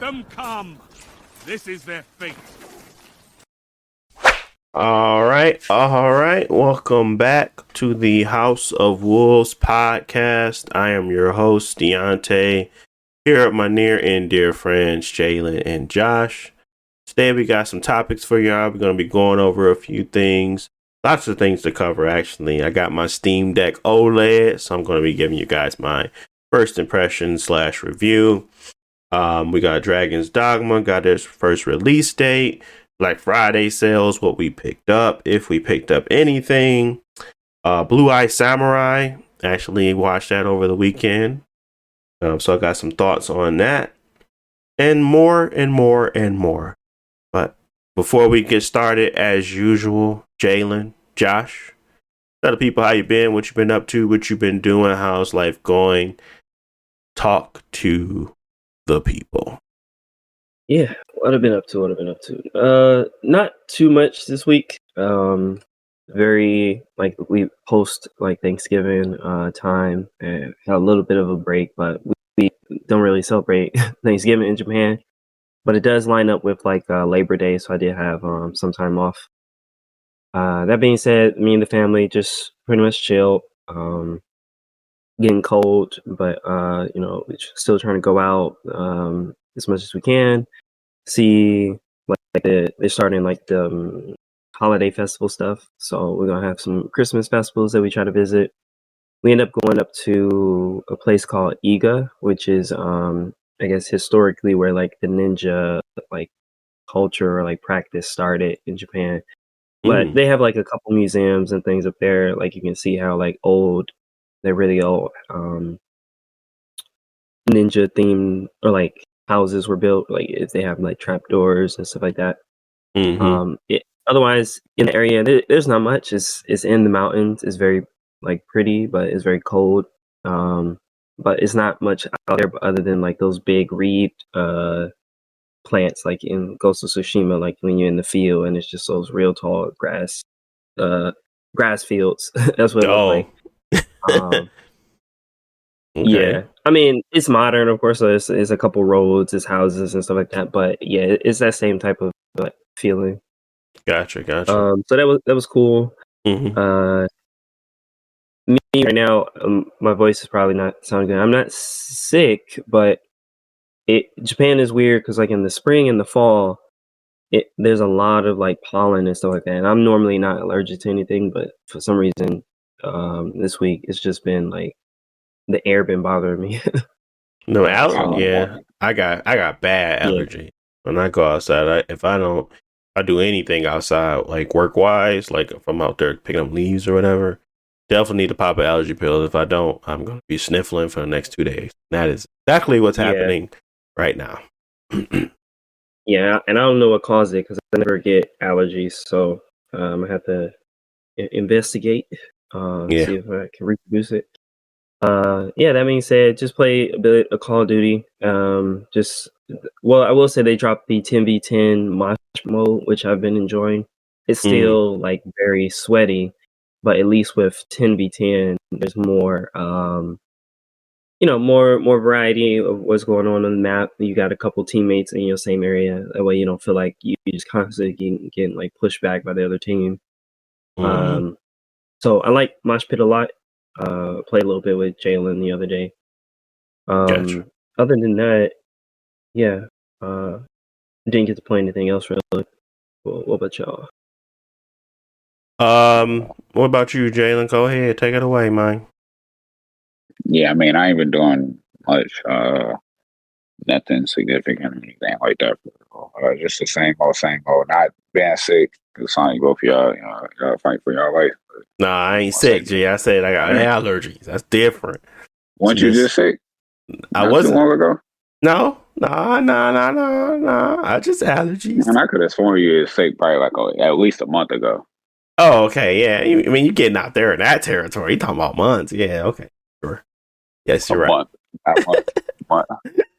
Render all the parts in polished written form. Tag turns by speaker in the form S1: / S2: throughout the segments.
S1: them come. This is their fate.
S2: All right. Welcome back to the House of Wolves podcast. I am your host, Deontay, here at my near and dear friends, Jalen and Josh. Today we got some topics for y'all. We're going to be going over a few things. Lots of things to cover, actually. I got my Steam Deck OLED, so I'm going to be giving you guys my first impression / review. We got Dragon's Dogma, got its first release date. Black Friday sales, what we picked up, if we picked up anything. Blue Eye Samurai, actually watched that over the weekend. So I got some thoughts on that. And more and more and more. But before we get started, as usual, Jalen, Josh, tell the people how you been, what you've been up to, what you've been doing, how's life going. Talk to the people.
S3: Yeah, what I've been up to. Not too much this week. Very we post Thanksgiving time and had a little bit of a break, but we don't really celebrate Thanksgiving in Japan. But it does line up with Labor Day, so I did have some time off. That being said, me and the family just pretty much chilled. Getting cold, but we're still trying to go out as much as we can. See, they're starting the holiday festival stuff. So we're gonna have some Christmas festivals that we try to visit. We end up going up to a place called Iga, which is I guess historically where the ninja culture or practice started in Japan. But they have a couple museums and things up there. You can see how they're really old ninja themed or houses were built, if they have trapdoors and stuff like that. Otherwise in the area there's not much. It's in the mountains. It's very pretty, but it's very cold. But it's not much out there other than those big reed plants in Ghost of Tsushima, when you're in the field and it's just those real tall grass fields. That's what it looks like.
S2: Okay.
S3: Yeah, I mean it's modern, of course. So it's a couple roads, it's houses and stuff like that. But yeah, it's that same type of feeling.
S2: Gotcha.
S3: So that was cool. Me right now, my voice is probably not sounding good. I'm not sick, but Japan is weird because in the spring and the fall, there's a lot of pollen and stuff like that. And I'm normally not allergic to anything, but for some reason, this week it's just been the air been bothering me.
S2: No allergy. Yeah, I got bad allergy. When I go outside, if I do anything outside, work wise, if I'm out there picking up leaves or whatever, definitely need to pop an allergy pill. If I don't, I'm gonna be sniffling for the next 2 days. That is exactly what's happening right now.
S3: Yeah, and I don't know what caused it because I never get allergies, so I have to investigate, see if I can reproduce it. That being said, just play a bit of Call of Duty. I will say they dropped the 10v10 mosh mode, which I've been enjoying. It's still very sweaty, but at least with 10v10, there's more, more variety of what's going on the map. You got a couple teammates in your same area. That way you don't feel like you just constantly getting pushed back by the other team. So I like Mosh Pit a lot. Played a little bit with Jalen the other day.
S2: Gotcha.
S3: Other than that, didn't get to play anything else really. What about y'all?
S2: What about you, Jalen? Go ahead, take it away, man.
S4: Yeah, I mean, I ain't been doing much, nothing significant or anything like that. Just the same old. Not being sick. It's something both of y'all, y'all fight for y'all life.
S2: Nah, I ain't sick, G. I said I got allergies. That's different.
S4: Weren't you just sick?
S2: I wasn't.
S4: Too long ago?
S2: No. I just allergies.
S4: And I could have sworn you were sick probably at least a month ago.
S2: Oh, okay, yeah. I mean, you're getting out there in that territory. You're talking about months. Yeah, okay. Sure. Yes, you're right.
S4: A month.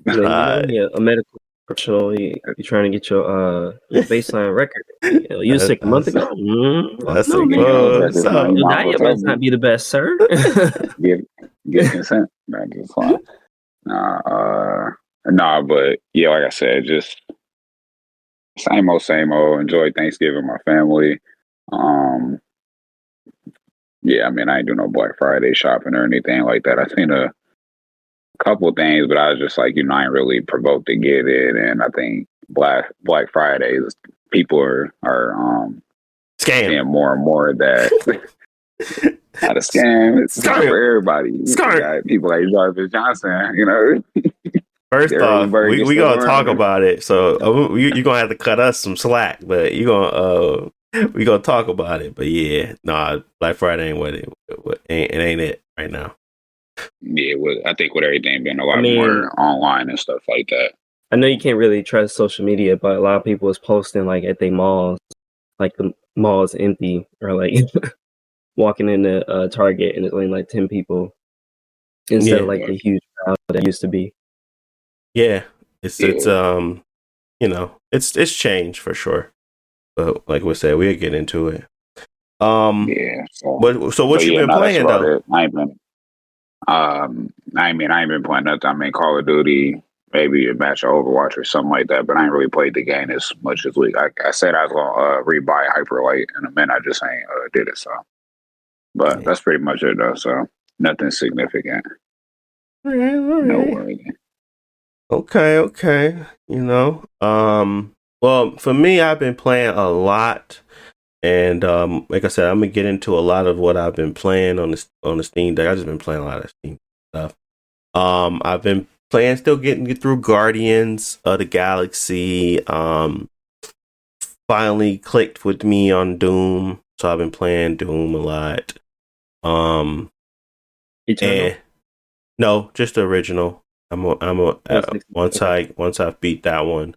S3: A medical professional, you're trying to get your baseline record. You were sick a month ago.
S2: That's
S3: no,
S2: man.
S3: Your diet must not be the best, sir.
S4: Get consent. That's just fine. Nah, but yeah, like I said, just same old, same old. Enjoy Thanksgiving with my family. Um, yeah, I mean, I ain't do no Black Friday shopping or anything like that. I seen a couple of things, but I was just like, I ain't really provoked to get it. And I think Black Fridays, people are
S2: Scam.
S4: seeing more and more that not a scam. It's not for everybody. You got people like Jarvis Johnson,
S2: First
S4: the early
S2: off,
S4: bird
S2: we
S4: gets the
S2: gonna talk
S4: worm.
S2: about it. So you gonna have to cut us some slack, but you gonna we gonna talk about it. But yeah, nah, Black Friday ain't ain't it right now.
S4: Yeah, I think with everything being a
S3: I
S4: lot
S3: mean,
S4: more online and stuff like that.
S3: I know you can't really trust social media, but a lot of people is posting like at their malls, like the mall is empty, or like walking into Target and it's only like 10 people instead of like the huge crowd that used to be.
S2: Yeah, it's it's changed for sure. But like we said, we'll get into it.
S4: Yeah.
S2: So what you been
S4: that's
S2: playing
S4: about
S2: though?
S4: it. I ain't been playing nothing. I mean, Call of Duty, maybe a match of Overwatch or something like that. But I ain't really played the game as much as I said I was gonna rebuy Hyperlight in a minute. I just ain't did it. So, but that's pretty much it though. So nothing significant.
S2: All right.
S4: No worries.
S2: Okay. Well, for me, I've been playing a lot, and like I said, I'm gonna get into a lot of what I've been playing on the Steam Deck. I've just been playing a lot of Steam stuff. I've been playing, still getting through Guardians of the Galaxy. Finally clicked with me on Doom, so I've been playing Doom a lot.
S3: Eternal?
S2: And no, just the original. Once I've beat that one,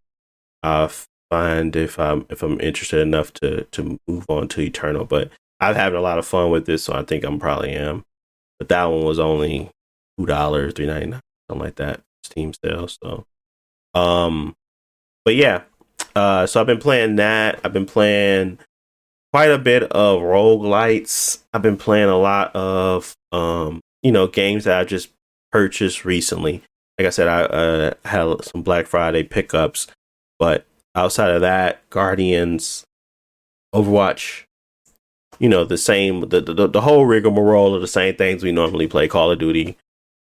S2: I'll find if I'm interested enough to move on to Eternal. But I'm having a lot of fun with this, so I think I'm probably am. But that one was only $2, $3.99, something like that, Steam sale. So, but yeah, so I've been playing that. I've been playing quite a bit of roguelites. I've been playing a lot of games that I just purchased recently. Like I said, I had some Black Friday pickups, but outside of that, Guardians, Overwatch, the same, the whole rigmarole of the same things we normally play: Call of Duty,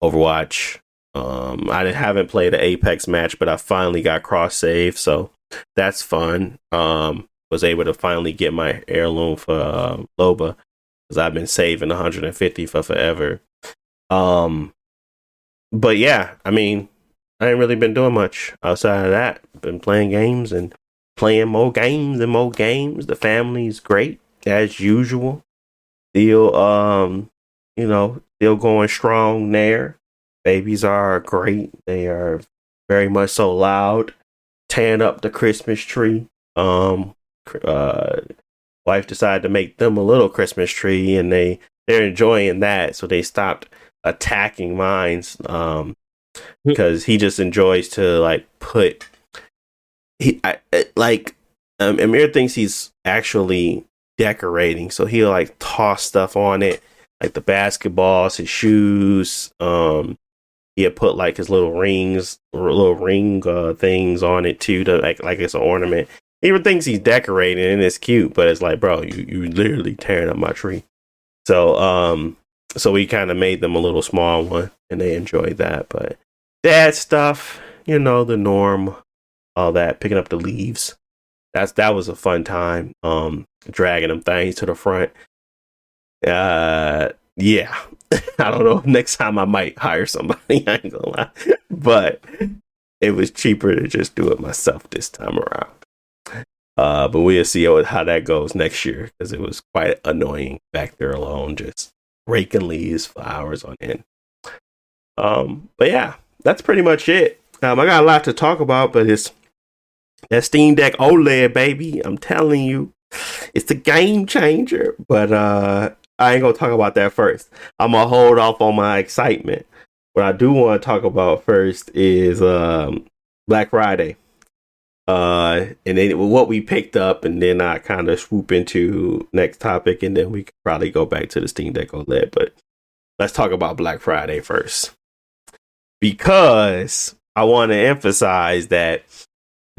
S2: Overwatch. I haven't played an Apex match, but I finally got cross save, so that's fun. Was able to finally get my heirloom for Loba, because I've been saving 150 for forever. But yeah, I mean, I ain't really been doing much outside of that. Been playing games and playing more games and more games. The family's great as usual. Still, still going strong there. Babies are great. They are very much so loud, tearing up the Christmas tree. Wife decided to make them a little Christmas tree, and they're enjoying that. So they stopped attacking mines. Because he just enjoys to Amir thinks he's actually decorating, so he'll like toss stuff on it, like the basketballs, his shoes. He'll put like his little rings or little ring things on it too, to like it's an ornament. He even thinks he's decorating, and it's cute, but it's like, bro, you literally tearing up my tree. So so we kind of made them a little small one, and they enjoyed that. But dad stuff, the norm, all that, picking up the leaves. That was a fun time. Dragging them things to the front. Yeah. I don't know. Next time I might hire somebody. I ain't gonna lie, but it was cheaper to just do it myself this time around. But we'll see how that goes next year, because it was quite annoying back there alone, just raking leaves for hours on end. But yeah, that's pretty much it. I got a lot to talk about, but it's that Steam Deck OLED, baby. I'm telling you, it's a game changer. But I ain't gonna talk about that first. I'm gonna hold off on my excitement. What I do want to talk about first is Black Friday. And then what we picked up, and then I kind of swoop into next topic, and then we could probably go back to the Steam Deck OLED. But let's talk about Black Friday first, because I want to emphasize that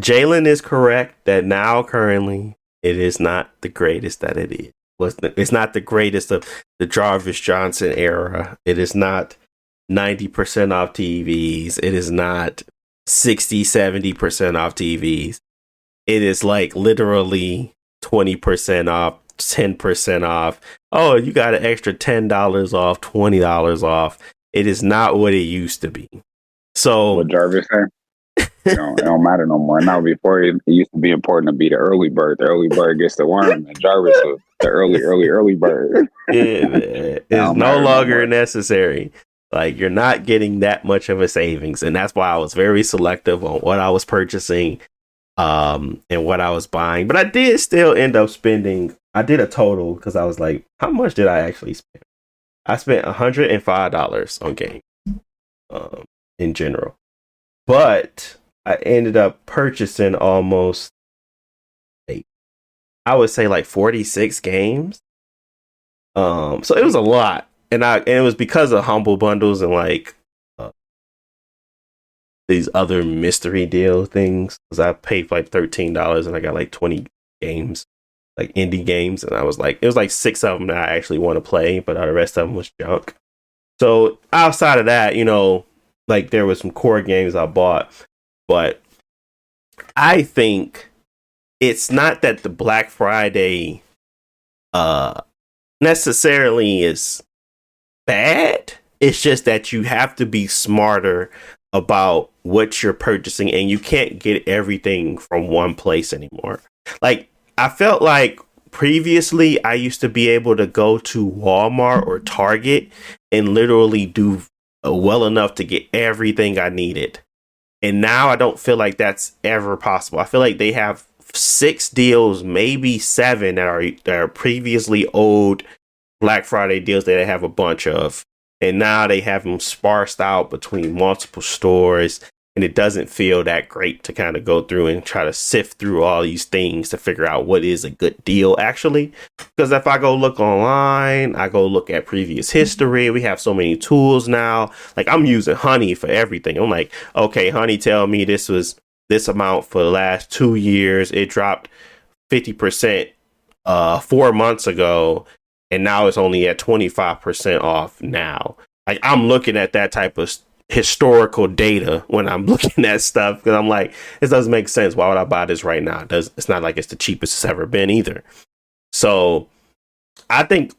S2: Jalen is correct that now currently it is not the greatest that it is. It's not the greatest of the Jarvis Johnson era. It is not 90% off TVs. It is not 60, 70% off TVs. It is like literally 20% off, 10% off. Oh, you got an extra $10 off, $20 off. It is not what it used to be. So
S4: what Jarvis said? It don't matter no more. Now, before it used to be important to be the early bird. The early bird gets the worm, and Jarvis was the early bird.
S2: It is no longer necessary. Like, you're not getting that much of a savings, and that's why I was very selective on what I was purchasing, and what I was buying. But I did still end up spending. I did a total because I was like, how much did I actually spend? I spent $105 on games, in general, but I ended up purchasing almost, I would say, like 46 games. So it was a lot, and it was because of Humble Bundles and like these other mystery deal things. Because I paid like $13 and I got like 20 games, like indie games, and I was like, it was like 6 of them that I actually want to play, but the rest of them was junk. So outside of that, like there was some core games I bought, but I think it's not that the Black Friday necessarily is bad. It's just that you have to be smarter about what you're purchasing, and you can't get everything from one place anymore. Like, I felt like previously I used to be able to go to Walmart or Target and literally do well enough to get everything I needed. And now I don't feel like that's ever possible. I feel like they have 6 deals, maybe 7 that are previously old Black Friday deals that they have a bunch of. And now they have them sparsed out between multiple stores. And it doesn't feel that great to kind of go through and try to sift through all these things to figure out what is a good deal, actually. Because if I go look online, I go look at previous history. We have so many tools now. Like, I'm using Honey for everything. I'm like, okay, Honey, tell me this was this amount for the last 2 years. It dropped 50% 4 months ago, and now it's only at 25% off now. Like, I'm looking at that type of historical data when I'm looking at stuff, because I'm like, this doesn't make sense. Why would I buy this right now? It's not like it's the cheapest it's ever been either. So I think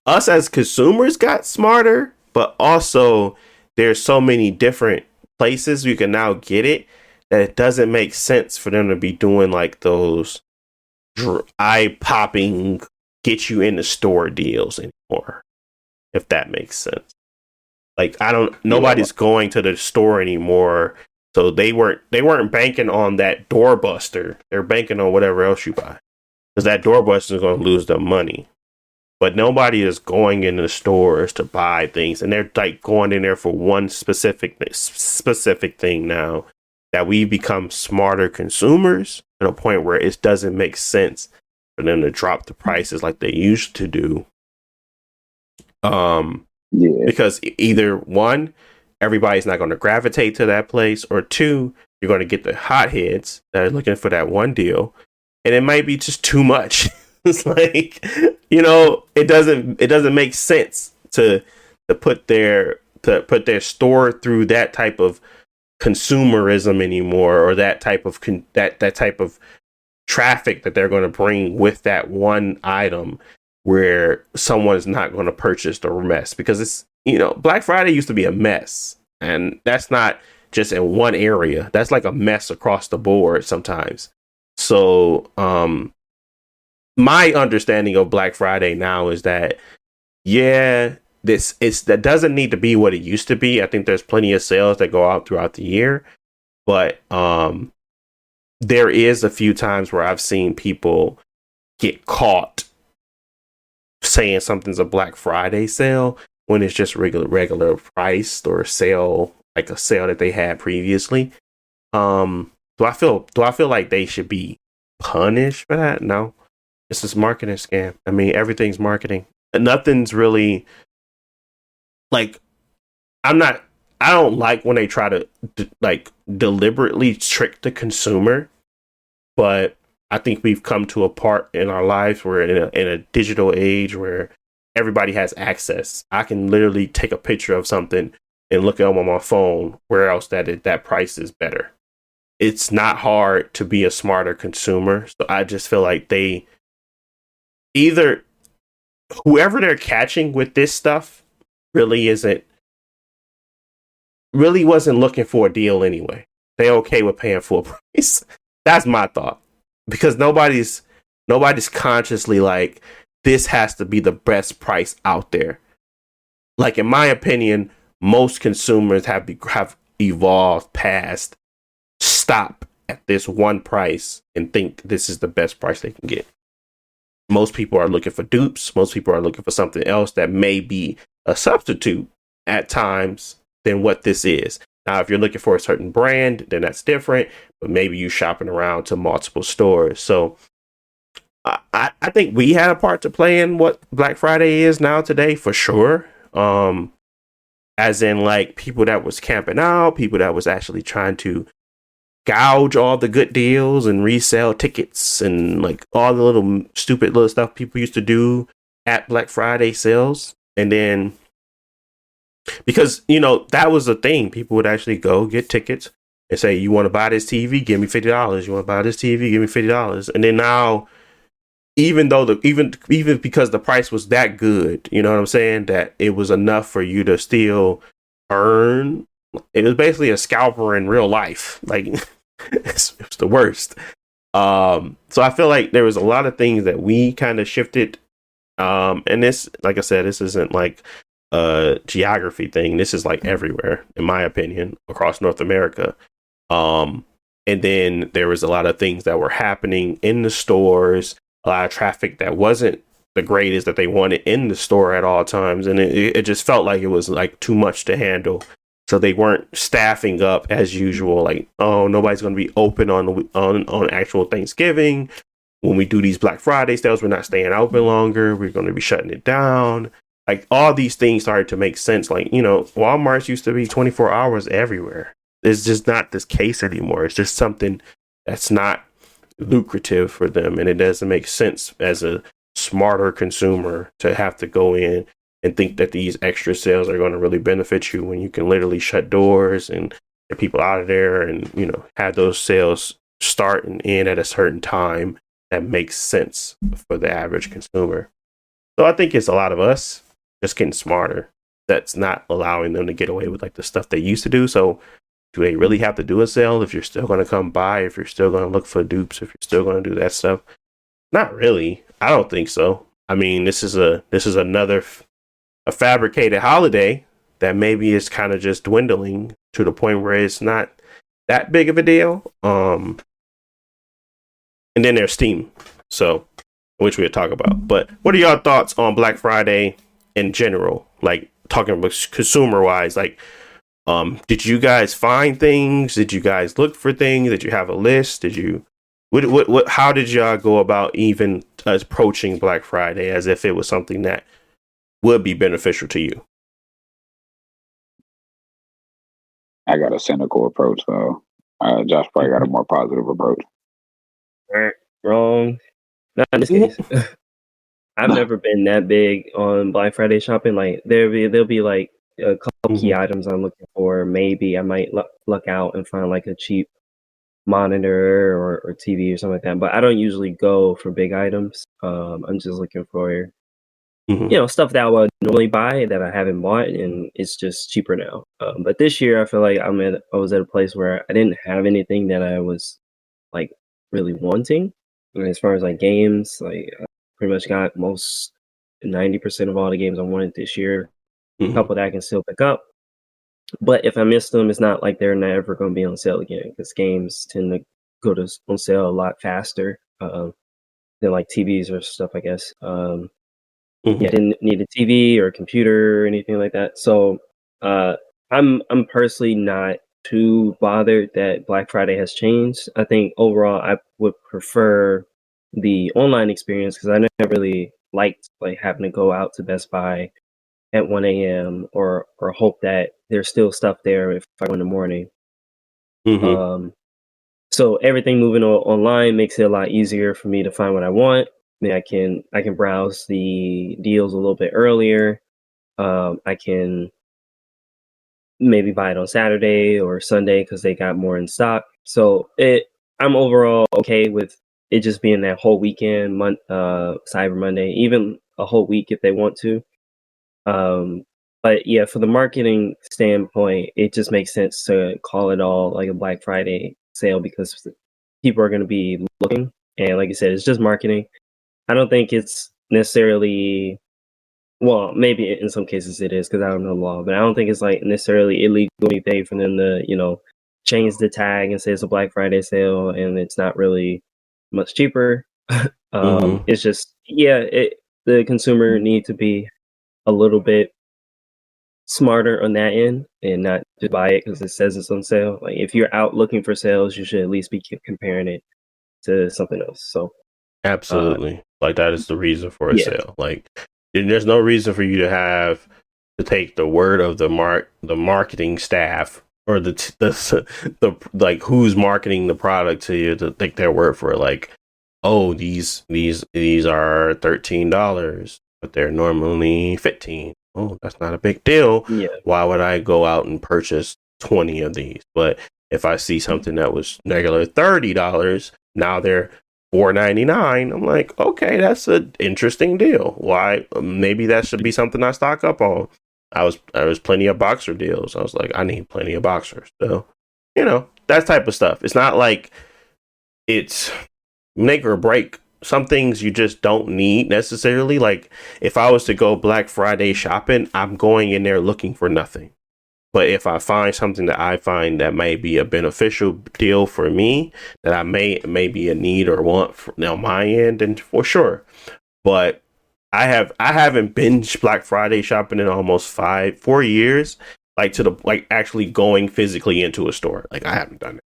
S2: us as consumers got smarter, but also there's so many different places you can now get it that it doesn't make sense for them to be doing like those eye-popping get you in the store deals anymore, if that makes sense. Like, nobody's going to the store anymore, so they weren't banking on that doorbuster. They're banking on whatever else you buy, because that doorbuster is going to lose them money. But nobody is going in the stores to buy things, and they're like going in there for one specific thing now. That we've become smarter consumers to a point where it doesn't make sense for them to drop the prices like they used to do. Because either one, everybody's not going to gravitate to that place, or two, you're going to get the hotheads that are looking for that one deal, and it might be just too much. It's like, it doesn't make sense to put their store through that type of consumerism anymore, or that type of that type of traffic that they're going to bring with that one item, where someone is not going to purchase the mess. Because it's, Black Friday used to be a mess, and that's not just in one area. That's like a mess across the board sometimes. So my understanding of Black Friday now is that, that doesn't need to be what it used to be. I think there's plenty of sales that go out throughout the year, but there is a few times where I've seen people get caught saying something's a Black Friday sale when it's just regular price or sale, like a sale that they had previously. Do I feel like they should be punished for that? No, it's just marketing scam. I mean, everything's marketing. Nothing's really like, I don't like when they try to like deliberately trick the consumer, but I think we've come to a part in our lives where in a digital age where everybody has access. I can literally take a picture of something and look at them on my phone where else that price is better. It's not hard to be a smarter consumer. So I just feel like they either whoever they're catching with this stuff really wasn't looking for a deal anyway. They okay with paying full price. That's my thought. Because nobody's consciously like this has to be the best price out there. Like in my opinion, most consumers have evolved past stop at this one price and think this is the best price they can get. Most people are looking for dupes. Most people are looking for something else that may be a substitute at times than what this is. Now, if you're looking for a certain brand, then that's different, but maybe you're shopping around to multiple stores. So I think we had a part to play in what Black Friday is now today for sure. As in like people that was camping out, people that was actually trying to gouge all the good deals and resell tickets and like all the little stupid little stuff people used to do at Black Friday sales. And then because, that was the thing. People would actually go get tickets and say, you want to buy this TV? Give me $50. You want to buy this TV? Give me $50. And then now, even because the price was that good, you know what I'm saying? That it was enough for you to still earn. It was basically a scalper in real life. Like it was the worst. So I feel like there was a lot of things that we kind of shifted. And this, like I said, this isn't like a geography thing. This is like everywhere, in my opinion, across North America. And then there was a lot of things that were happening in the stores, a lot of traffic that wasn't the greatest that they wanted in the store at all times. And it just felt like it was like too much to handle. So they weren't staffing up as usual. Like, oh, nobody's going to be open on actual Thanksgiving. When we do these Black Friday sales, we're not staying open longer. We're going to be shutting it down. Like all these things started to make sense. Like, Walmart's used to be 24 hours everywhere. It's just not this case anymore. It's just something that's not lucrative for them. And it doesn't make sense as a smarter consumer to have to go in and think that these extra sales are going to really benefit you when you can literally shut doors and get people out of there and, have those sales start and end at a certain time that makes sense for the average consumer. So I think it's a lot of us just getting smarter that's not allowing them to get away with like the stuff they used to do. So do they really have to do a sale if you're still going to come by, if you're still going to look for dupes, if you're still going to do that stuff? Not really. I don't think so. I mean, this is another a fabricated holiday that maybe is kind of just dwindling to the point where it's not that big of a deal. And then there's Steam, so which we'll talk about. But what are y'all thoughts on Black Friday in general? Like talking about consumer wise, like did you guys find things? Did you guys look for things? Did you have a list? Did you how did y'all go about even approaching Black Friday as if it was something that would be beneficial to you?
S4: I got a cynical approach, though. Josh probably got a more positive approach.
S3: Wrong. Not in this case. I've never been that big on Black Friday shopping. Like there'll be like a couple key items I'm looking for. Maybe I might luck out and find like a cheap monitor or TV or something like that. But I don't usually go for big items. I'm just looking for stuff that I would normally buy that I haven't bought, and it's just cheaper now. But this year, I feel like I was at a place where I didn't have anything that I was like really wanting. And as far as like games, like I pretty much got 90% of all the games I wanted this year. A couple that I can still pick up. But if I miss them, it's not like they're never going to be on sale again, because games tend to go on sale a lot faster than like TVs or stuff, I guess. I didn't need a TV or a computer or anything like that. So I'm personally not too bothered that Black Friday has changed. I think overall I would prefer the online experience, because I never really liked like having to go out to Best Buy at 1 a.m. or hope that there's still stuff there if I go in the morning.
S2: Mm-hmm.
S3: So everything moving online makes it a lot easier for me to find what I want. I can browse the deals a little bit earlier. I can maybe buy it on Saturday or Sunday because they got more in stock. So I'm overall okay with it just being that whole weekend, Cyber Monday, even a whole week if they want to. But yeah, for the marketing standpoint, it just makes sense to call it all like a Black Friday sale because people are going to be looking. And like I said, it's just marketing. I don't think it's necessarily, well, maybe in some cases it is because I don't know the law, but I don't think it's like necessarily illegal or anything for them to, change the tag and say it's a Black Friday sale and it's not really much cheaper.
S2: Mm-hmm.
S3: It's just, yeah, the consumer need to be a little bit smarter on that end and not just buy it because it says it's on sale. Like if you're out looking for sales, you should at least be comparing it to something else. So
S2: Absolutely. Like that is the reason for a
S3: yeah,
S2: sale. Like there's no reason for you to take the word of the marketing staff or the like who's marketing the product to you to take their word for it. Like, oh, these are $13, but they're normally 15. Oh, that's not a big deal.
S3: yeah,
S2: Why would I go out and purchase 20 of these? But if I see something that was regular $30, now they're $4.99. I'm like, okay, that's an interesting deal. Why? Maybe that should be something I stock up on. I was plenty of boxer deals. I was like, I need plenty of boxers. So, that type of stuff. It's not like it's make or break. Some things you just don't need necessarily. Like if I was to go Black Friday shopping, I'm going in there looking for nothing. But if I find something that I find that may be a beneficial deal for me, that I may be a need or want on my end, then for sure. But I haven't binged Black Friday shopping in almost 4 years, like actually going physically into a store. Like I haven't done it.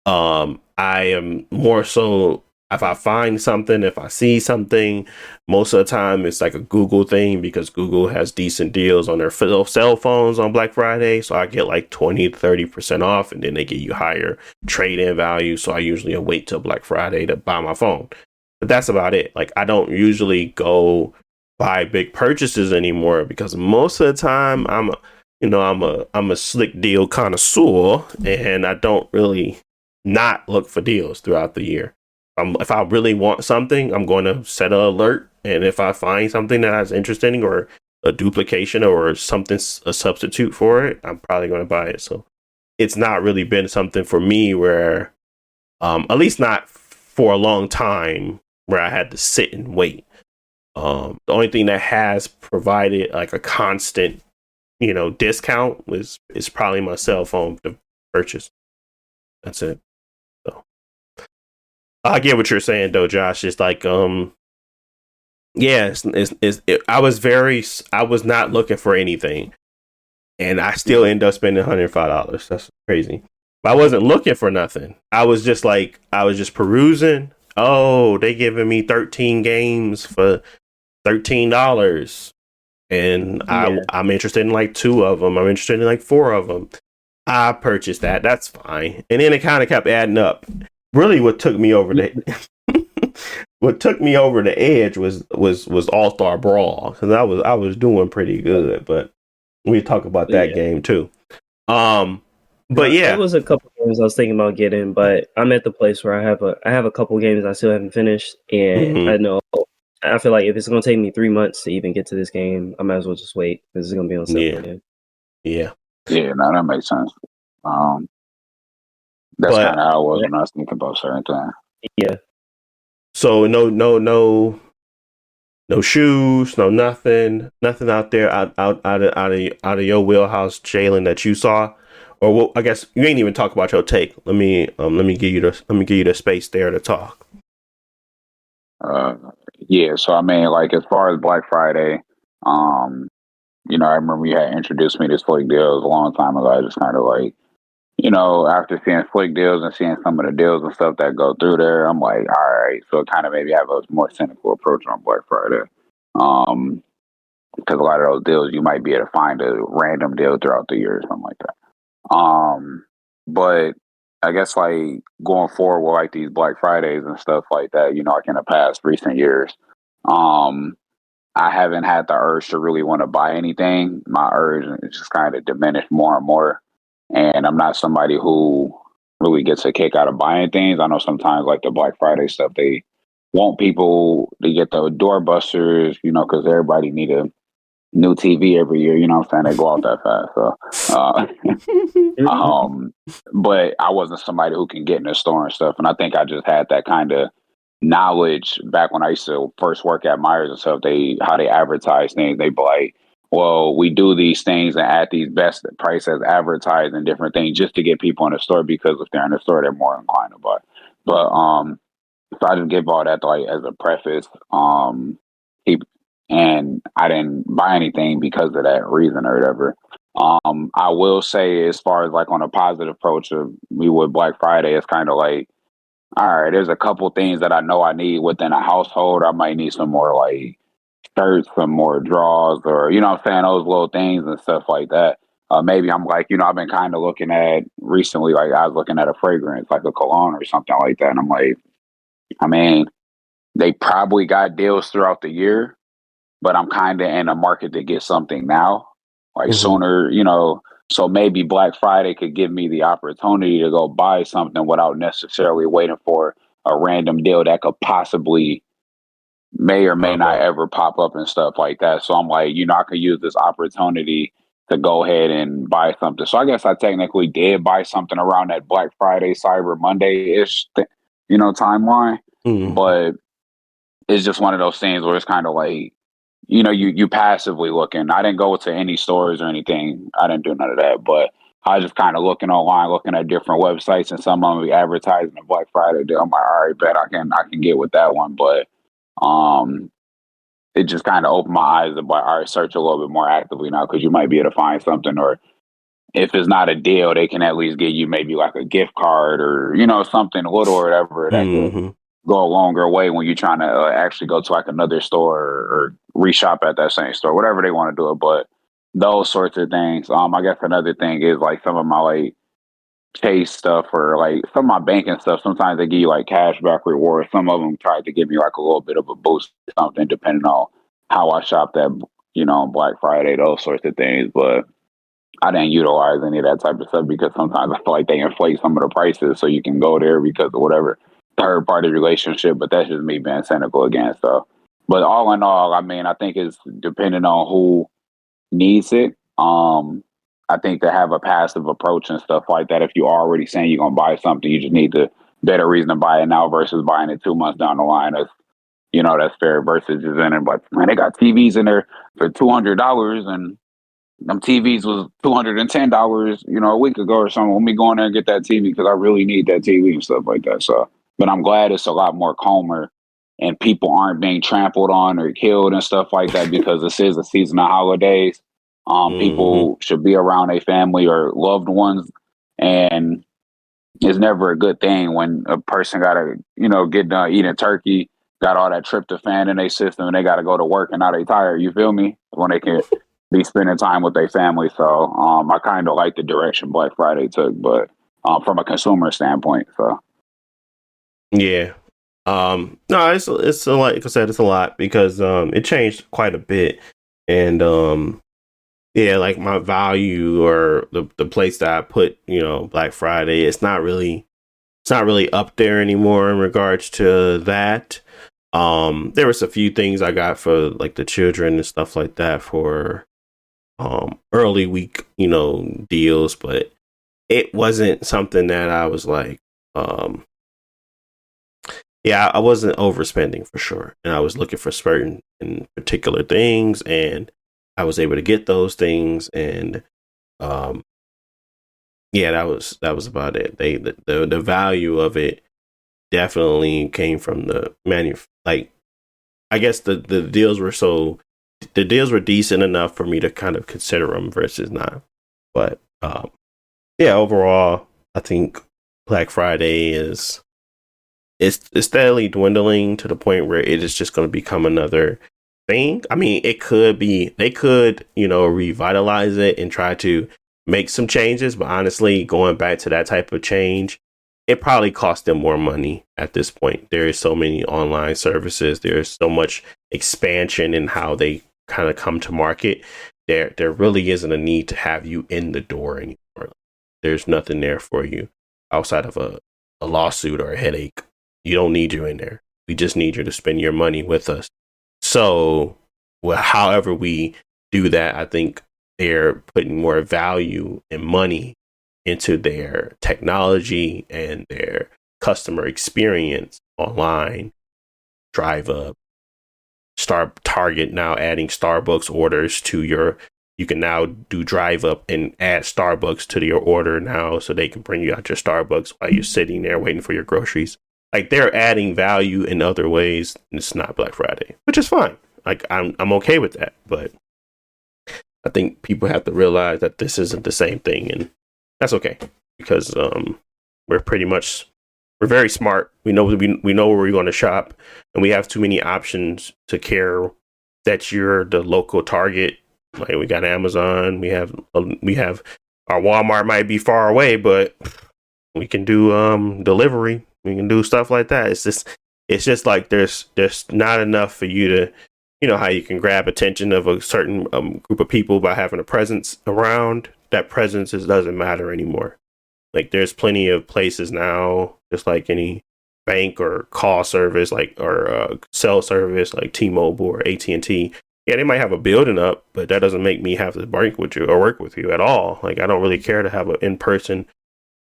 S2: I am more so if I find something, if I see something, most of the time it's like a Google thing because Google has decent deals on their cell phones on Black Friday. So I get like 20 to 30% off and then they give you higher trade in value. So I usually wait till Black Friday to buy my phone. But that's about it. Like I don't usually go buy big purchases anymore because most of the time I'm a slick deal connoisseur and I don't really not look for deals throughout the year. If I really want something, I'm going to set an alert. And if I find something that's interesting or a duplication or something, a substitute for it, I'm probably going to buy it. So it's not really been something for me where, at least not for a long time, where I had to sit and wait. The only thing that has provided like a constant, discount is probably my cell phone to purchase. That's it. So I get what you're saying though, Josh. It's like, yeah, I was not looking for anything, and I still end up spending $105. That's crazy. But I wasn't looking for nothing. I was just perusing. Oh, they giving me 13 games for $13, and I'm interested in like 2 of them. I'm interested in like 4 of them. I purchased that. That's fine. And then it kind of kept adding up. Really, what took me over the edge was All Star Brawl because I was doing pretty good. But we talk about that game too. But yeah,
S3: there was a couple games I was thinking about getting, but I'm at the place where I have a couple games I still haven't finished, and I feel like if it's gonna take me 3 months to even get to this game, I might as well just wait because it's gonna be on sale again.
S2: Yeah.
S4: Yeah, no, that makes sense. That's kind of how I was when I was thinking about certain things.
S3: Yeah.
S2: So no shoes, no nothing out there out of your wheelhouse, Jalen, that you saw. Or well, I guess you ain't even talk about your take. Let me give you the space there to talk.
S4: Yeah, so I mean, like as far as Black Friday, I remember you had introduced me to Slick Deals a long time ago. I just kind of like, after seeing Slick Deals and seeing some of the deals and stuff that go through there, I'm like, all right. So it kind of maybe have a more cynical approach on Black Friday. because a lot of those deals you might be able to find a random deal throughout the year or something like that. But I guess like going forward with like these Black Fridays and stuff like that, like in the past recent years, I haven't had the urge to really want to buy anything. My urge is just kind of diminished more and more. And I'm not somebody who really gets a kick out of buying things. I know sometimes like the Black Friday stuff, they want people to get the doorbusters, because everybody need a new TV every year. You know what I'm saying? They go out that fast. So, but I wasn't somebody who can get in the store and stuff. And I think I just had that kind of knowledge back when I used to first work at Myers and stuff. How they advertise things. They be like, well, we do these things and at these best prices advertised and different things just to get people in the store, because if they're in the store, they're more inclined to buy. But so I just give all that like as a preface. And I didn't buy anything because of that reason or whatever. I will say, as far as like on a positive approach of me with Black Friday, it's kind of like, all right, there's a couple things that I know I need within a household. I might need some more like shirts, some more drawers, or you know what I'm saying, those little things and stuff like that. Maybe I'm like, I've been kind of looking at recently, like I was looking at a fragrance, like a cologne or something like that. And I'm like, I mean, they probably got deals throughout the year, but I'm kind of in a market to get something now, like sooner, so maybe Black Friday could give me the opportunity to go buy something without necessarily waiting for a random deal that could possibly may or may not ever pop up and stuff like that. So I'm like, I could use this opportunity to go ahead and buy something. So I guess I technically did buy something around that Black Friday, Cyber Monday-ish, timeline. But it's just one of those things where it's kind of like, you passively looking. I didn't go to any stores or anything. I didn't do none of that, but I was just kind of looking online, looking at different websites, and some of them be advertising a Black Friday deal. I'm like, all right, bet I can get with that one. But it just kind of opened my eyes to like, all right, search a little bit more actively now, because you might be able to find something, or if it's not a deal, they can at least give you maybe like a gift card or something little or whatever that could go a longer way when you're trying to actually go to like another store or reshop at that same store, whatever they want to do it. But those sorts of things. I guess another thing is like some of my like Chase stuff or like some of my banking stuff. Sometimes they give you like cashback rewards. Some of them try to give me like a little bit of a boost, or something, depending on how I shop that, on Black Friday, those sorts of things. But I didn't utilize any of that type of stuff because sometimes I feel like they inflate some of the prices so you can go there because of whatever third party relationship. But that's just me being cynical again. So, but all in all, I mean, I think it's depending on who needs it. I think to have a passive approach and stuff like that, if you're already saying you're going to buy something, you just need to better reason to buy it now versus buying it 2 months down the line. That's fair versus just in it. But man, they got TVs in there for $200 and them TVs was $210, a week ago or something. Let me go in there and get that TV because I really need that TV and stuff like that. So, but I'm glad it's a lot more calmer and people aren't being trampled on or killed and stuff like that, because this is a season of holidays. People should be around their family or loved ones, and it's never a good thing when a person got to, get done eating turkey, got all that tryptophan in their system, and they got to go to work and now they tired. You feel me? When they can be spending time with their family. So I kind of like the direction Black Friday took, but from a consumer standpoint. So
S2: yeah, no, it's a lot. Like I said, it's a lot because it changed quite a bit, and yeah, like my value or the place that I put, Black Friday, it's not really up there anymore in regards to that. There was a few things I got for like the children and stuff like that for early week, deals, but it wasn't something that I was like, yeah, I wasn't overspending for sure. And I was looking for certain and particular things, and I was able to get those things, and yeah, that was about it. The value of it definitely came from the like, I guess the deals were decent enough for me to kind of consider them versus not. But yeah, overall, I think Black Friday is it's steadily dwindling to the point where it is just going to become another thing. I mean, it could be, they could, revitalize it and try to make some changes. But honestly, going back to that type of change, it probably cost them more money at this point. There is so many online services. There's so much expansion in how they kind of come to market. There really isn't a need to have you in the door anymore. There's nothing there for you outside of a lawsuit or a headache. You don't need you in there. We just need you to spend your money with us. So, however we do that, I think they're putting more value and money into their technology and their customer experience online. Drive Up, Target now adding Starbucks orders to you can now do Drive Up and add Starbucks to your order now, so they can bring you out your Starbucks while you're sitting there waiting for your groceries. Like, they're adding value in other ways, and it's not Black Friday, which is fine. Like, I'm okay with that, but I think people have to realize that this isn't the same thing, and that's okay, because we're very smart. We know we know where we're going to shop, and we have too many options to care that you're the local Target. Like, we got Amazon, we have our Walmart might be far away, but we can do delivery. We can do stuff like that. It's just like there's not enough for you to, how you can grab attention of a certain group of people by having a presence around. That presence doesn't matter anymore. Like, there's plenty of places now, just like any bank or call service, or cell service like T-Mobile or AT&T. Yeah, they might have a building up, but that doesn't make me have to work with you at all. Like, I don't really care to have an in-person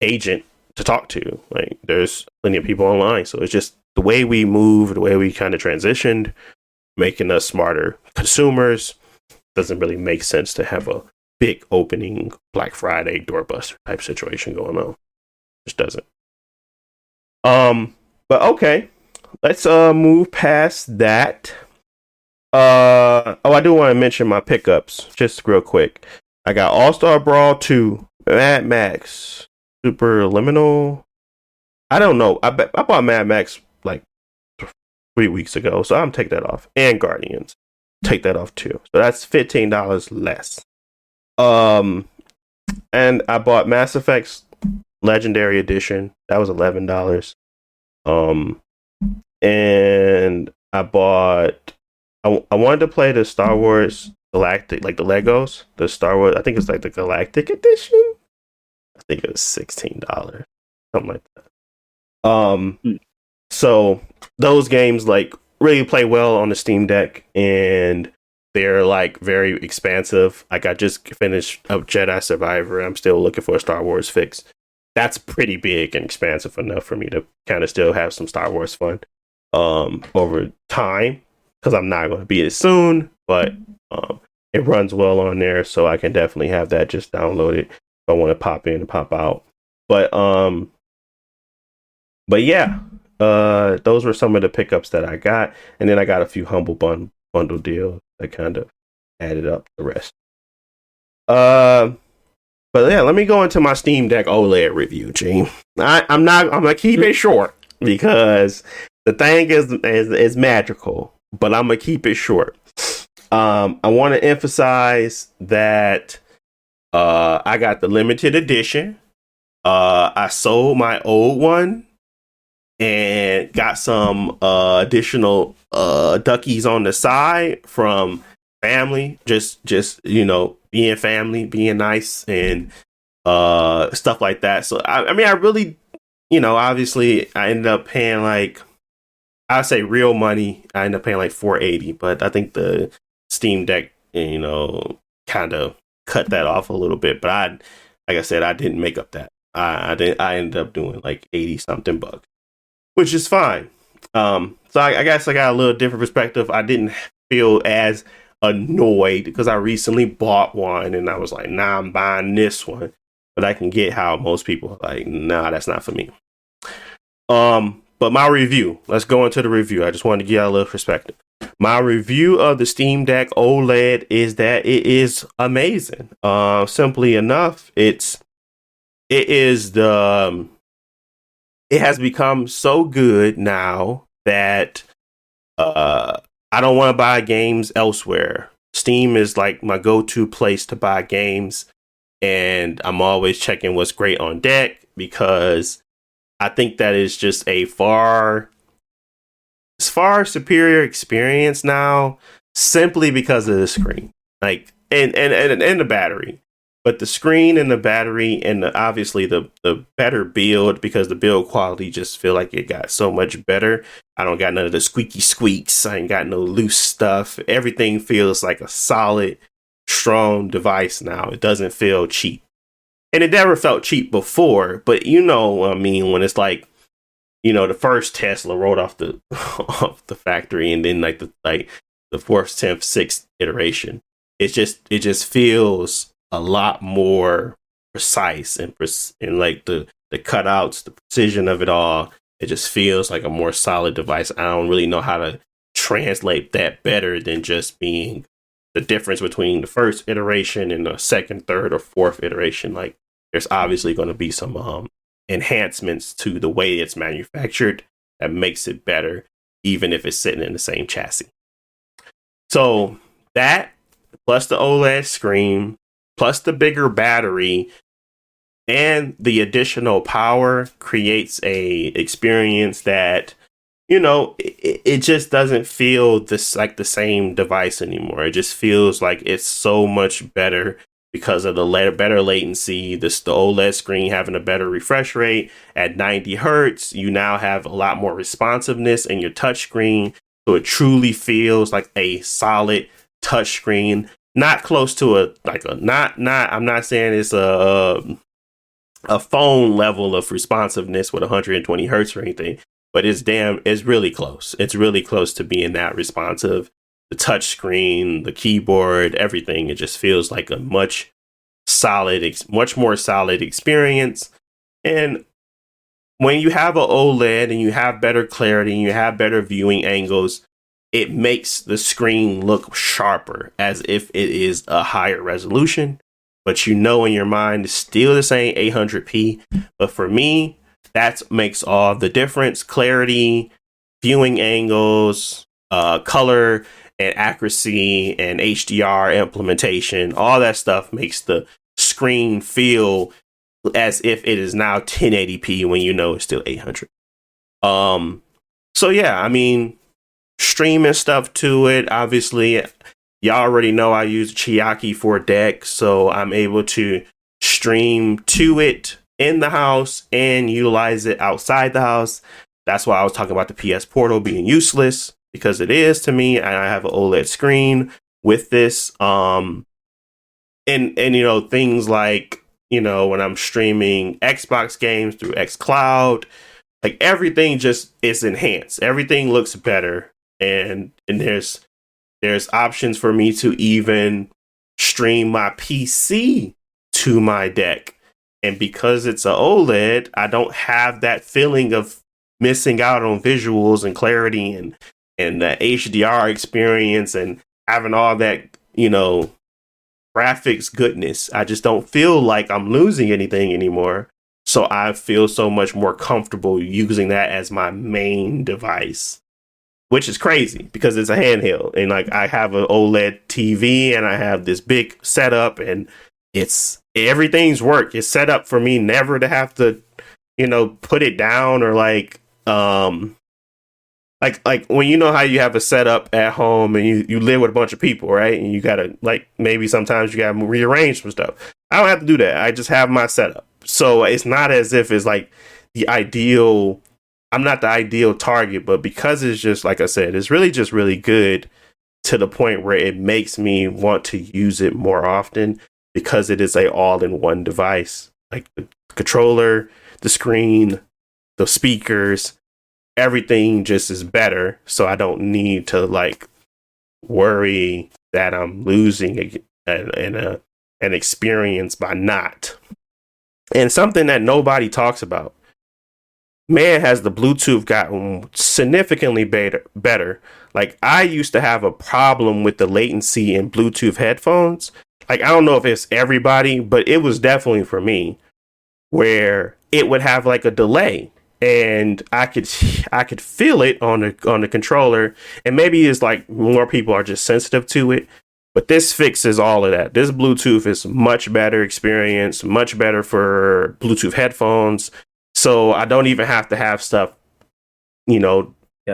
S2: agent to talk to. Like, there's plenty of people online. So it's just the way we move, the way we kind of transitioned, making us smarter consumers. Doesn't really make sense to have a big opening Black Friday doorbuster type situation going on. Just doesn't. But okay, let's move past that. I do want to mention my pickups just real quick. I got Star Brawl 2, Mad Max, Superliminal. I don't know. I bought Mad Max like 3 weeks ago, so I'm take that off. And Guardians, take that off too. So that's $15 less. And I bought Mass Effect's Legendary Edition. That was $11. And I bought. I wanted to play the Star Wars Galactic, like the Legos, the Star Wars. I think it's like the Galactic Edition. I think it was $16, something like that. So those games like really play well on the Steam Deck, and they're like very expansive. Like, I just finished up Jedi Survivor. I'm still looking for a Star Wars fix. That's pretty big and expansive enough for me to kind of still have some Star Wars fun over time, because I'm not going to beat it soon, but it runs well on there, so I can definitely have that just downloaded if I want to pop in and pop out. But yeah, those were some of the pickups that I got, and then I got a few humble bundle deals that kind of added up the rest. But yeah, let me go into my Steam Deck OLED review, Gene. I'm gonna keep it short because the thing is magical, but I'm gonna keep it short. I want to emphasize that I got the limited edition. I sold my old one and got some additional duckies on the side from family. Just being family, being nice, and stuff like that. So I mean, I really, obviously, I ended up paying like, I say real money. I ended up paying like $480, but I think the Steam Deck, kind of cut that off a little bit. But like I said, I didn't make up that. I ended up doing like 80 something bucks, which is fine. So I guess I got a little different perspective. I didn't feel as annoyed because I recently bought one and I was like, nah, I'm buying this one. But I can get how most people are like, nah, that's not for me. But my review, let's go into the review. I just wanted to give you a little perspective. My review of the Steam Deck OLED is that it is amazing. Simply enough, it has become so good now that I don't want to buy games elsewhere. Steam is like my go-to place to buy games, and I'm always checking what's great on deck because I think that is just a far superior experience now, simply because of the screen, like and the battery. But the screen and the battery and obviously the better build, because the build quality just feel like it got so much better. I don't got none of the squeaky squeaks. I ain't got no loose stuff. Everything feels like a solid, strong device now. It doesn't feel cheap. And it never felt cheap before. But you know what I mean, when it's like, you know, the first Tesla rolled off the off the factory, and then like the fourth, 10th, 6th iteration. It just feels a lot more precise and like the cutouts, the precision of it all. It just feels like a more solid device. I don't really know how to translate that better than just being the difference between the first iteration and the second, third, or fourth iteration. Like, there's obviously going to be some enhancements to the way it's manufactured that makes it better, even if it's sitting in the same chassis. So that, plus the OLED screen, plus the bigger battery, and the additional power, creates a experience that, you know, it just doesn't feel this like the same device anymore. It just feels like it's so much better because of the better latency. The OLED screen having a better refresh rate at 90 hertz. You now have a lot more responsiveness in your touchscreen, so it truly feels like a solid touchscreen. Not close to not. I'm not saying it's a phone level of responsiveness with 120 hertz or anything, but it's really close. It's really close to being that responsive. The touch screen, the keyboard, everything. It just feels like a much more solid experience. And when you have an OLED and you have better clarity and you have better viewing angles, it makes the screen look sharper, as if it is a higher resolution. But you know in your mind it's still the same 800p. But for me, that makes all the difference. Clarity, viewing angles, color and accuracy, and HDR implementation, all that stuff makes the screen feel as if it is now 1080p when you know it's still 800. So yeah, I mean, streaming stuff to it, obviously. Y'all already know I use Chiaki for deck, so I'm able to stream to it in the house and utilize it outside the house. That's why I was talking about the PS Portal being useless, because it is to me. And I have an OLED screen with this. And you know, things like, you know, when I'm streaming Xbox games through xCloud, like everything just is enhanced. Everything looks better, and there's options for me to even stream my PC to my deck. And because it's an OLED, I don't have that feeling of missing out on visuals and clarity and the HDR experience and having all that, you know, graphics goodness. I just don't feel like I'm losing anything anymore. So I feel so much more comfortable using that as my main device, which is crazy because it's a handheld. And like, I have an OLED TV and I have this big setup, and everything's work. It's set up for me never to have to, you know, put it down, or like when you know how you have a setup at home and you live with a bunch of people, right? And you gotta, like, maybe sometimes you gotta rearrange some stuff. I don't have to do that. I just have my setup. So it's not as if it's like the ideal. I'm not the ideal target, but because it's just, like I said, it's really just really good to the point where it makes me want to use it more often, because it is a all-in-one device. Like the controller, the screen, the speakers, everything just is better. So I don't need to like worry that I'm losing an experience by not. And something that nobody talks about, man, has the Bluetooth gotten significantly better. Like, I used to have a problem with the latency in Bluetooth headphones. Like, I don't know if it's everybody, but it was definitely for me, where it would have like a delay. and I could feel it on the controller, and maybe it's like more people are just sensitive to it. But this fixes all of that. This Bluetooth is much better experience, much better for Bluetooth headphones. So I don't even have to have stuff,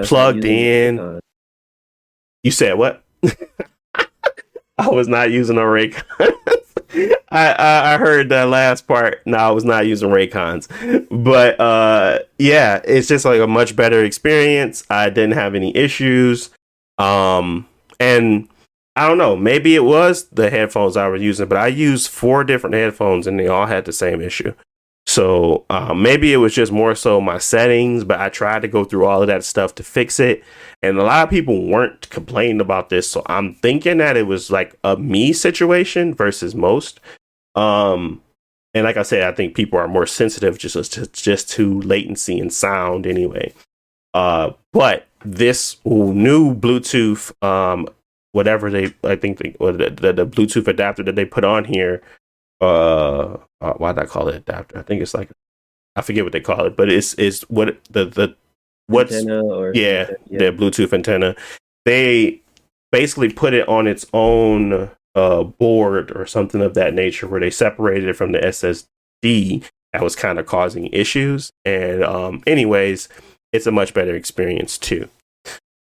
S2: plugged in. You said what? I was not using a Raycon. I heard that last part. No, I was not using Raycons. But yeah, it's just like a much better experience. I didn't have any issues. And I don't know, maybe it was the headphones I was using, but I used 4 different headphones and they all had the same issue. So maybe it was just more so my settings, but I tried to go through all of that stuff to fix it. And a lot of people weren't complaining about this. So I'm thinking that it was like a me situation versus most. And like I said, I think people are more sensitive just to latency and sound anyway. But this new Bluetooth, whatever the Bluetooth adapter that they put on here, why did I call it adapter? I think it's like, I forget what they call it, but it's what the Bluetooth antenna. They basically put it on its own board or something of that nature, where they separated it from the SSD that was kind of causing issues. And anyways, it's a much better experience too.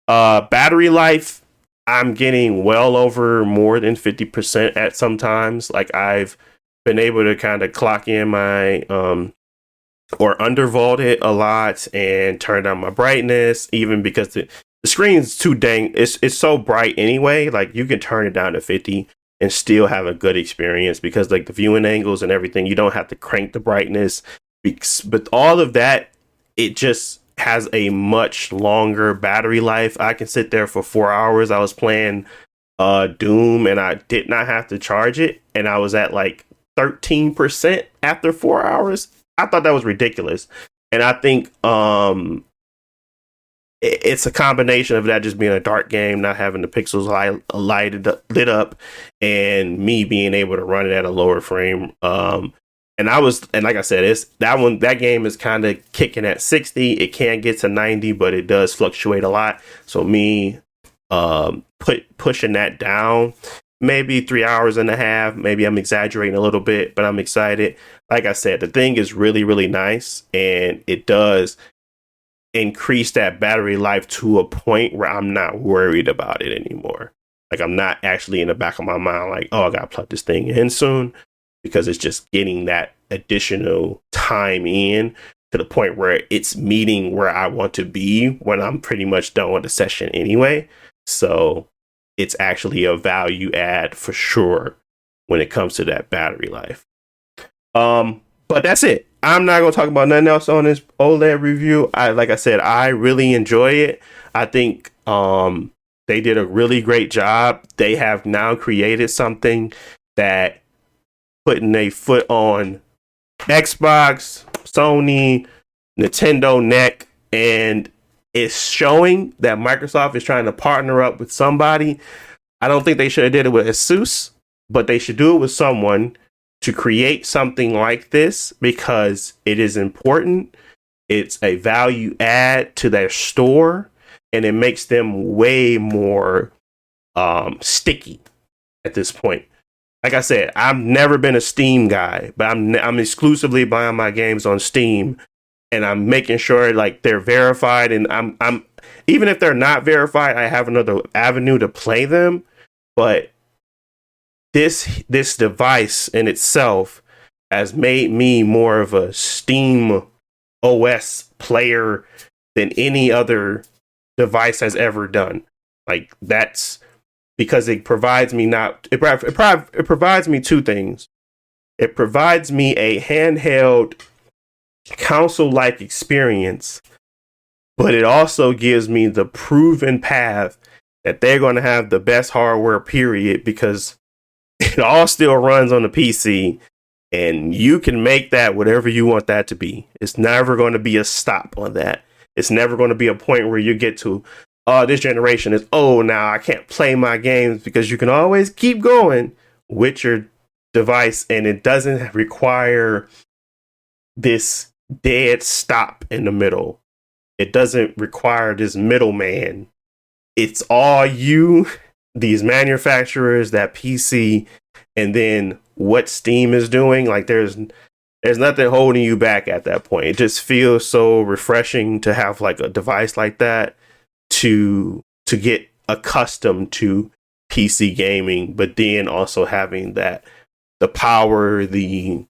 S2: Battery life, I'm getting well over more than 50% at sometimes. Like, I've been able to kind of clock in my or undervolt it a lot and turn down my brightness, even because the screen's too dang, it's so bright anyway. Like, you can turn it down to 50 and still have a good experience, because like the viewing angles and everything, you don't have to crank the brightness. But all of that, it just has a much longer battery life. I can sit there for 4 hours. I was playing Doom and I did not have to charge it, and I was at like 13% after 4 hours. I thought that was ridiculous. And I think it's a combination of that just being a dark game, not having the pixels lit up, and me being able to run it at a lower frame. And like I said, that game is kind of kicking at 60. It can get to 90, but it does fluctuate a lot. So me pushing that down, maybe 3 hours and a half. Maybe I'm exaggerating a little bit, but I'm excited. Like I said, the thing is really, really nice, and it does increase that battery life to a point where I'm not worried about it anymore. Like, I'm not actually in the back of my mind like, oh, I gotta plug this thing in soon, because it's just getting that additional time in to the point where it's meeting where I want to be when I'm pretty much done with the session anyway. So it's actually a value add for sure when it comes to that battery life. But that's it. I'm not going to talk about nothing else on this OLED review. Like I said, I really enjoy it. I think they did a really great job. They have now created something that putting a foot on Xbox, Sony, Nintendo neck, and it's showing that Microsoft is trying to partner up with somebody. I don't think they should have did it with Asus, but they should do it with someone to create something like this, because it is important. It's a value add to their store, and it makes them way more sticky at this point. Like I said, I've never been a Steam guy, but I'm exclusively buying my games on Steam, and I'm making sure like they're verified, and I'm even if they're not verified, I have another avenue to play them. But this device in itself has made me more of a Steam OS player than any other device has ever done. Like, that's because it provides me it provides me two things. It provides me a handheld console-like experience, but it also gives me the proven path that they're going to have the best hardware, period, because it all still runs on the PC, and you can make that whatever you want that to be. It's never going to be a stop on that. It's never going to be a point where you get to, oh, this generation is old now, I can't play my games, because you can always keep going with your device, and it doesn't require this dead stop in the middle. It doesn't require this middleman. It's all you, these manufacturers, that PC, and then what Steam is doing. Like there's nothing holding you back at that point. It just feels so refreshing to have like a device like that to get accustomed to PC gaming, but then also having that the power, the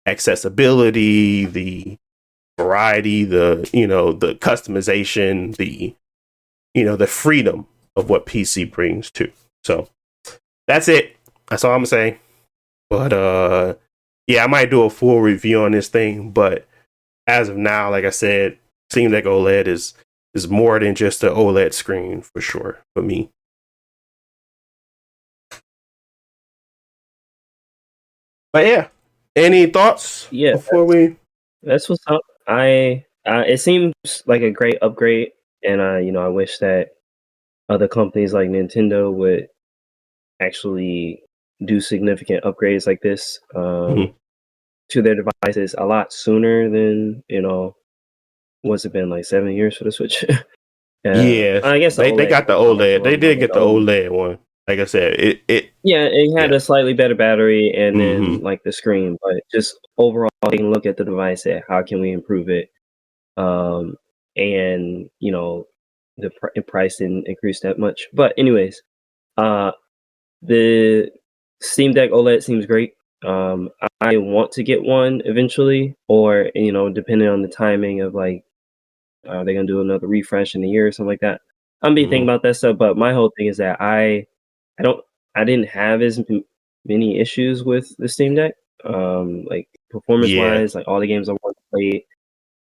S2: accessibility, the variety, the the customization, the freedom of what PC brings too. So that's it. That's all I'm gonna say. But yeah, I might do a full review on this thing, but as of now, like I said, Steam Deck OLED is more than just an OLED screen for sure for me. But yeah, any thoughts?
S3: Yeah,
S2: before we?
S3: that's what's up. It seems like a great upgrade, and I wish that other companies like Nintendo would actually do significant upgrades like this to their devices a lot sooner than what's it been, like 7 years for the Switch?
S2: Yeah,
S3: I guess
S2: they got the OLED. They did get the OLED one. Like I said, it
S3: had a slightly better battery and
S2: Mm-hmm.
S3: then like the screen, but just overall taking a look at the device, at how can we improve it, and the price didn't increase that much. But anyways, the Steam Deck OLED seems great. I want to get one eventually, or depending on the timing of like, are they gonna do another refresh in a year or something like that? I'm be thinking about that stuff. But my whole thing is that I didn't have as many issues with the Steam Deck. Like performance
S2: Yeah.
S3: wise, like all the games I wanted to play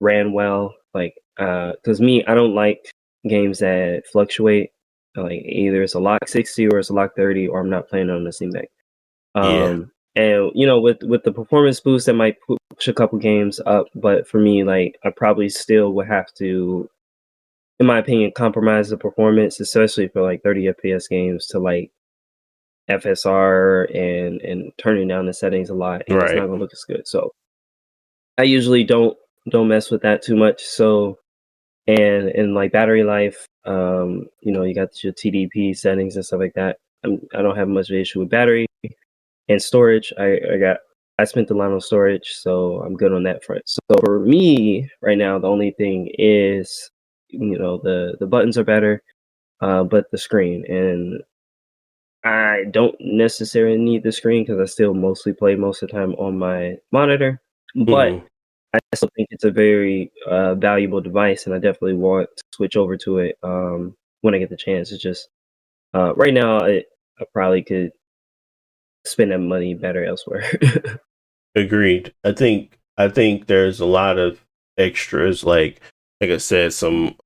S3: ran well. Like, because me, I don't like games that fluctuate. Like either it's a lock 60 or it's a lock 30, or I'm not playing on the Steam Deck.
S2: Yeah.
S3: And with the performance boost, that might push a couple games up. But for me, like I probably still would have to, in my opinion, compromise the performance, especially for like 30 FPS games, to like FSR and turning down the settings a lot, and it's not
S2: Right.
S3: gonna look as good. So I usually don't mess with that too much. So and like battery life, you got your TDP settings and stuff like that. I don't have much of an issue with battery and storage. I spent a lot on storage, so I'm good on that front. So for me right now, the only thing is, the buttons are better, but the screen, and I don't necessarily need the screen because I still mostly play most of the time on my monitor. But
S2: Mm-hmm.
S3: I still think it's a very valuable device, and I definitely want to switch over to it when I get the chance. It's just right now, I probably could spend that money better elsewhere.
S2: Agreed. I think there's a lot of extras, like I said, some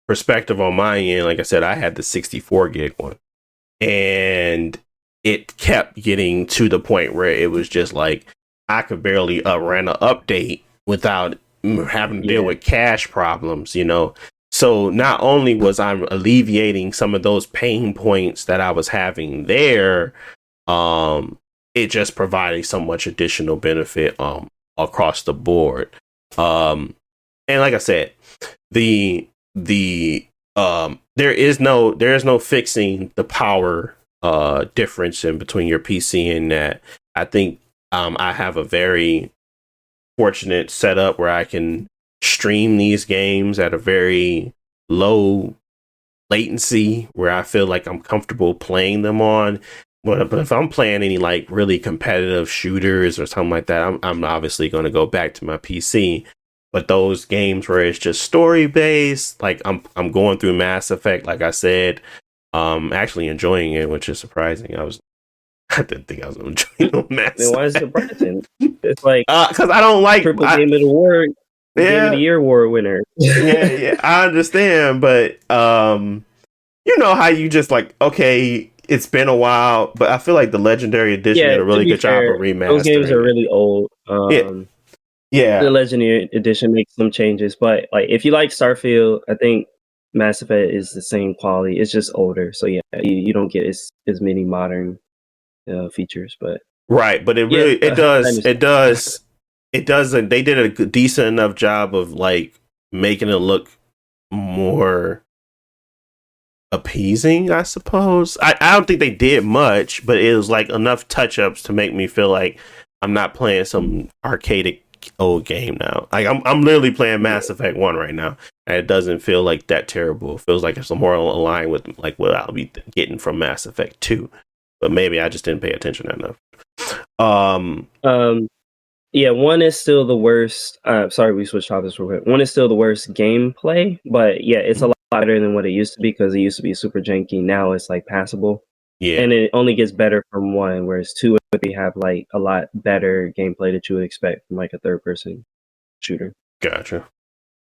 S2: perspective on my end. Like I said, I had the 64 gig one, and it kept getting to the point where it was just like I could barely run an update without having to deal with cache problems, So not only was I alleviating some of those pain points that I was having there, it just provided so much additional benefit across the board. And like I said, the there is no fixing the power difference in between your PC and that. I think I have a very fortunate setup where I can stream these games at a very low latency where I feel like I'm comfortable playing them on. But if I'm playing any like really competitive shooters or something like that, I'm obviously going to go back to my PC. But those games where it's just story based, like I'm going through Mass Effect, like I said, actually enjoying it, which is surprising. I didn't think I was going to enjoy Mass Effect.
S3: Why is it surprising? It's like
S2: because I don't like
S3: triple Game of the Award, Game of the Year award winner.
S2: yeah, I understand, but you know how you just like, okay, it's been a while, but I feel like the Legendary Edition did a really good job of remastering.
S3: Those games are really old.
S2: Yeah.
S3: The Legendary Edition makes some changes, but like if you like Starfield, I think Mass Effect is the same quality. It's just older, so yeah, you don't get as many modern features. But
S2: right, but it really it it doesn't. They did a decent enough job of like making it look more appeasing, I suppose. I don't think they did much, but it was like enough touch ups to make me feel like I'm not playing some arcadic old game now. Like I'm literally playing Mass Effect 1 right now, and it doesn't feel like that terrible. It feels like it's more aligned with like what I'll be getting from Mass Effect 2. But maybe I just didn't pay attention enough.
S3: Yeah, one is still the worst. Sorry, we switched topics real quick. One is still the worst gameplay, but yeah, it's a lot better than what it used to be because it used to be super janky. Now it's like passable.
S2: Yeah.
S3: And it only gets better from one, whereas two would have like a lot better gameplay that you would expect from like a third person shooter.
S2: Gotcha.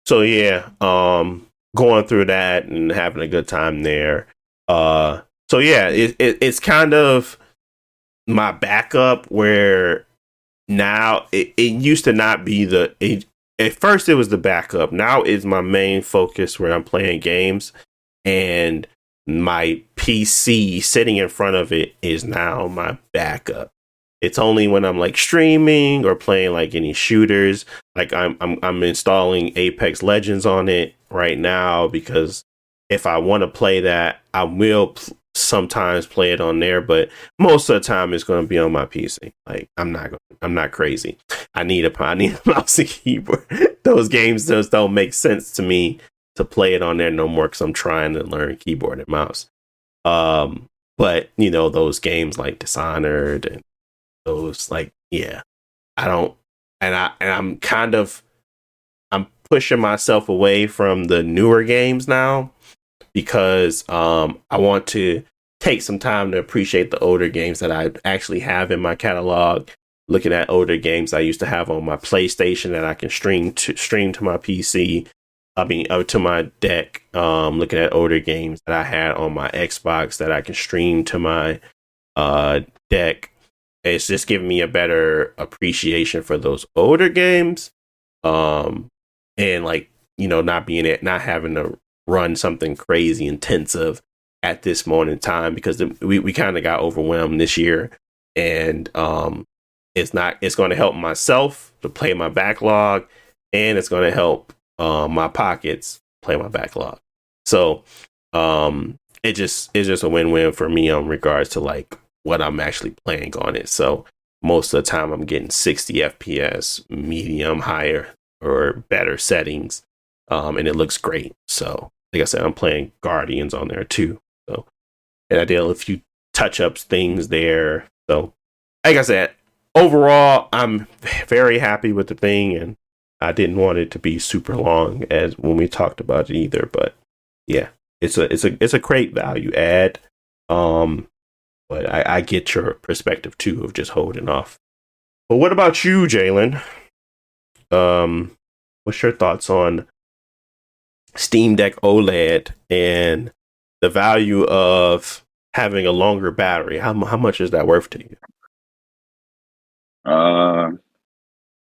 S2: So yeah, going through that and having a good time there. So yeah, it's kind of my backup where now it used to not be at first it was the backup. Now it's my main focus where I'm playing games, and my PC sitting in front of it is now my backup. It's only when I'm like streaming or playing like any shooters, like I'm installing Apex Legends on it right now because if I want to play that, I will sometimes play it on there, but most of the time it's going to be on my PC. Like I'm not crazy. I need a mouse and keyboard. Those games just don't make sense to me to play it on there no more because I'm trying to learn keyboard and mouse. But you know, those games like Dishonored and those, like, yeah, I don't, and I'm pushing myself away from the newer games now because I want to take some time to appreciate the older games that I actually have in my catalog. Looking at older games I used to have on my PlayStation that I can stream to my PC. I mean, to my deck. Looking at older games that I had on my Xbox that I can stream to my deck. It's just giving me a better appreciation for those older games, and like, you know, not having to run something crazy intensive at this moment in time because we kind of got overwhelmed this year, and it's going to help myself to play my backlog, and it's going to help my pockets play my backlog. So it's just a win-win for me in regards to like what I'm actually playing on it. So most of the time I'm getting 60 FPS, medium, higher, or better settings. And it looks great. So like I said, I'm playing Guardians on there too. So, and I did a few touch-ups things there. So like I said, overall, I'm very happy with the thing, and I didn't want it to be super long as when we talked about it either. But yeah, it's a great value add. But I get your perspective too of just holding off. But what about you, Jalen? What's your thoughts on Steam Deck OLED and the value of having a longer battery? How much is that worth to you?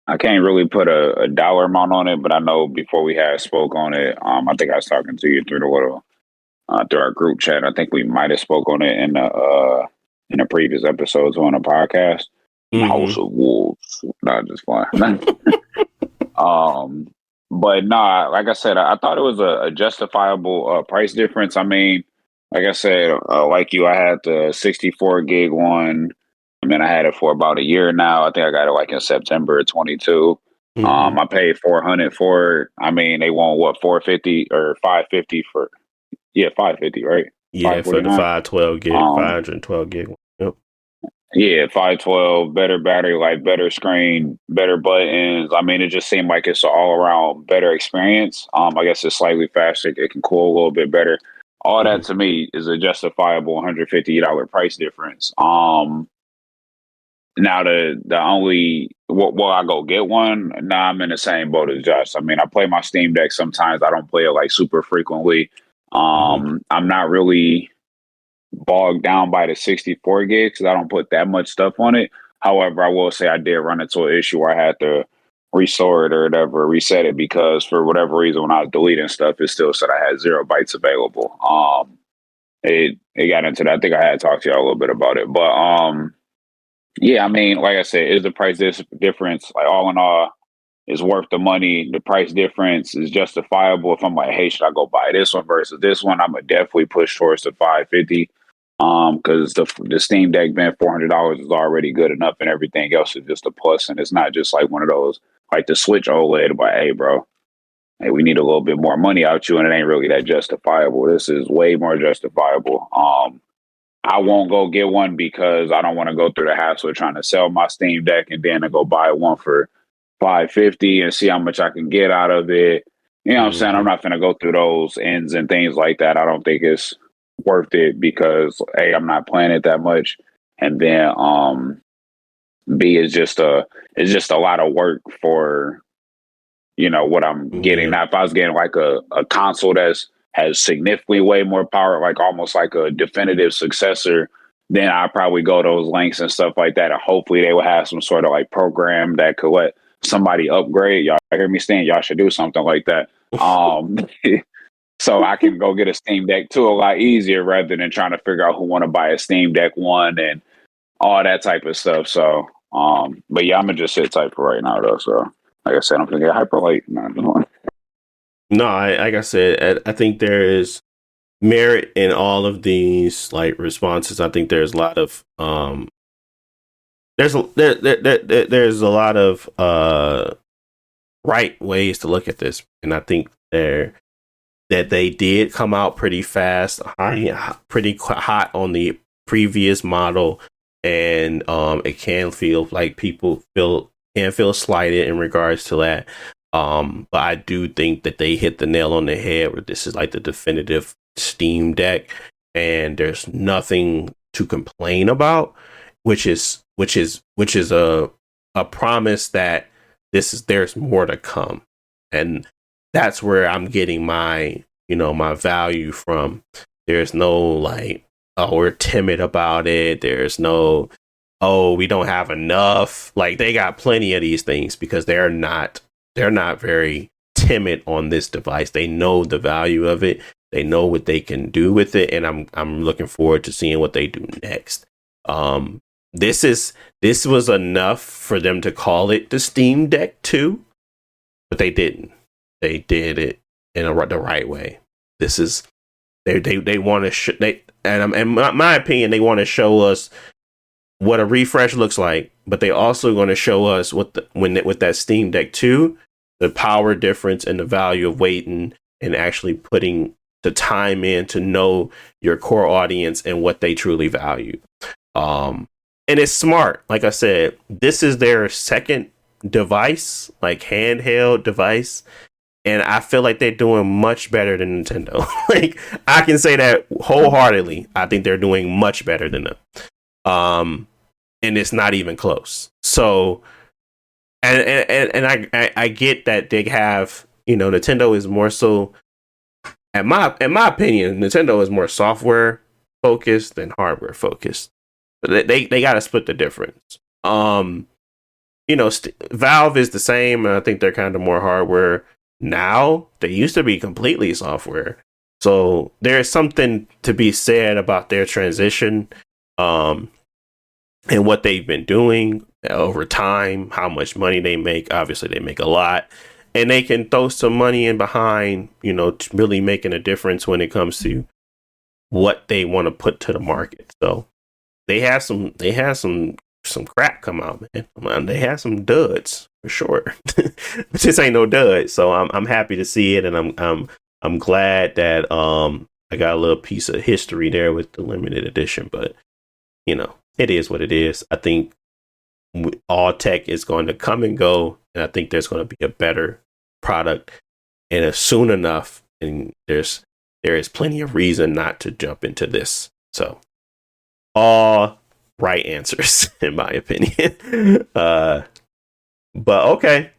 S4: I can't really put a dollar amount on it, but I know before we had spoke on it, I think I was talking to you through the little through our group chat. I think we might have spoke on it in the previous episodes on the podcast. Mm-hmm. House of Wolves, not just fine. But nah, like I said, I thought it was a justifiable price difference. I mean, like I said, like you, I had the 64 gig one. I mean, I had it for about a year now. I think I got it like in September of 22. Mm-hmm. I paid $400 for it. I mean, they want what, 450 or 550 for? Yeah, 550, right?
S2: Yeah, for the 512 gig, 512 gig. Yep.
S4: Yeah, 512, better battery life, better screen, better buttons. I mean, it just seemed like it's an all around better experience. I guess it's slightly faster. It can cool a little bit better. All that to me is a justifiable $150 price difference. Now the only will I go get one? Nah, I'm in the same boat as Josh. I mean, I play my Steam Deck sometimes. I don't play it like super frequently. I'm not really bogged down by the 64 gigs because I don't put that much stuff on it. However, I will say I did run into an issue where I had to restore it or whatever, reset it, because for whatever reason when I was deleting stuff, it still said I had 0 bytes available. It got into that. I think I had talked to y'all a little bit about it, but Yeah, I mean, like I said, is the price difference like all in all is worth the money? The price difference is justifiable. If I'm like, hey, should I go buy this one versus this one? I'm gonna definitely push towards the 550. Because the Steam Deck being $400 is already good enough, and everything else is just a plus. And it's not just like one of those like the Switch OLED. But hey, bro, hey, we need a little bit more money out you, and it ain't really that justifiable. This is way more justifiable. I won't go get one because I don't want to go through the hassle of trying to sell my Steam Deck and then to go buy one for 550 and see how much I can get out of it. You know what I'm saying? I'm not going to go through those ends and things like that. I don't think it's worth it because A, I'm not playing it that much. And then B is it's just a lot of work for what I'm getting. Now if I was getting like a console has significantly way more power, like almost like a definitive successor, then I probably go those lengths and stuff like that. And hopefully they will have some sort of like program that could let somebody upgrade. Y'all hear me saying y'all should do something like that. So I can go get a Steam Deck 2 a lot easier rather than trying to figure out who want to buy a Steam Deck 1 and all that type of stuff. So, but yeah, I'm gonna just sit tight for right now though. So, like I said, I'm gonna get hyper late.
S2: No, like I said, I think there is merit in all of these like responses. I think there's a lot of there's a lot of right ways to look at this, and I think that they did come out pretty fast, pretty hot on the previous model, and it can feel like people can feel slighted in regards to that. But I do think that they hit the nail on the head where this is like the definitive Steam Deck, and there's nothing to complain about, which is a promise that there's more to come, and that's where I'm getting my my value from. There's no like, oh, we're timid about it. There's no, oh, we don't have enough. Like they got plenty of these things because they're not very timid on this device. They know the value of it. They know what they can do with it, and I'm looking forward to seeing what they do next. This was enough for them to call it the Steam Deck 2, but they didn't. They did it in the right way. This is they want to in my opinion, they want to show us what a refresh looks like, but they also going to show us with that Steam Deck 2, the power difference and the value of waiting and actually putting the time in to know your core audience and what they truly value. And it's smart. Like I said, this is their second device, like handheld device. And I feel like they're doing much better than Nintendo. Like I can say that wholeheartedly. I think they're doing much better than them. And it's not even close. So, and I get that they have, Nintendo is more so, in my opinion, Nintendo is more software focused than hardware focused. But they got to split the difference. Valve is the same, and I think they're kind of more hardware. Now they used to be completely software, so there's something to be said about their transition, and what they've been doing over time. How much money they make? Obviously, they make a lot, and they can throw some money in behind, really making a difference when it comes to what they want to put to the market. So they have some crap come out, man. They have some duds for sure. But this ain't no dud, so I'm happy to see it, and I'm glad that I got a little piece of history there with the limited edition. But it is what it is. I think all tech is going to come and go, and I think there's going to be a better product, and it's soon enough. And there is plenty of reason not to jump into this. So all right answers in my opinion. But okay,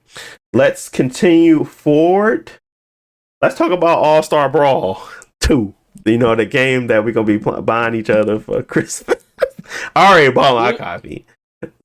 S2: let's continue forward. Let's talk about Star Brawl 2. The game that we're gonna be buying each other for Christmas. I already bought my copy,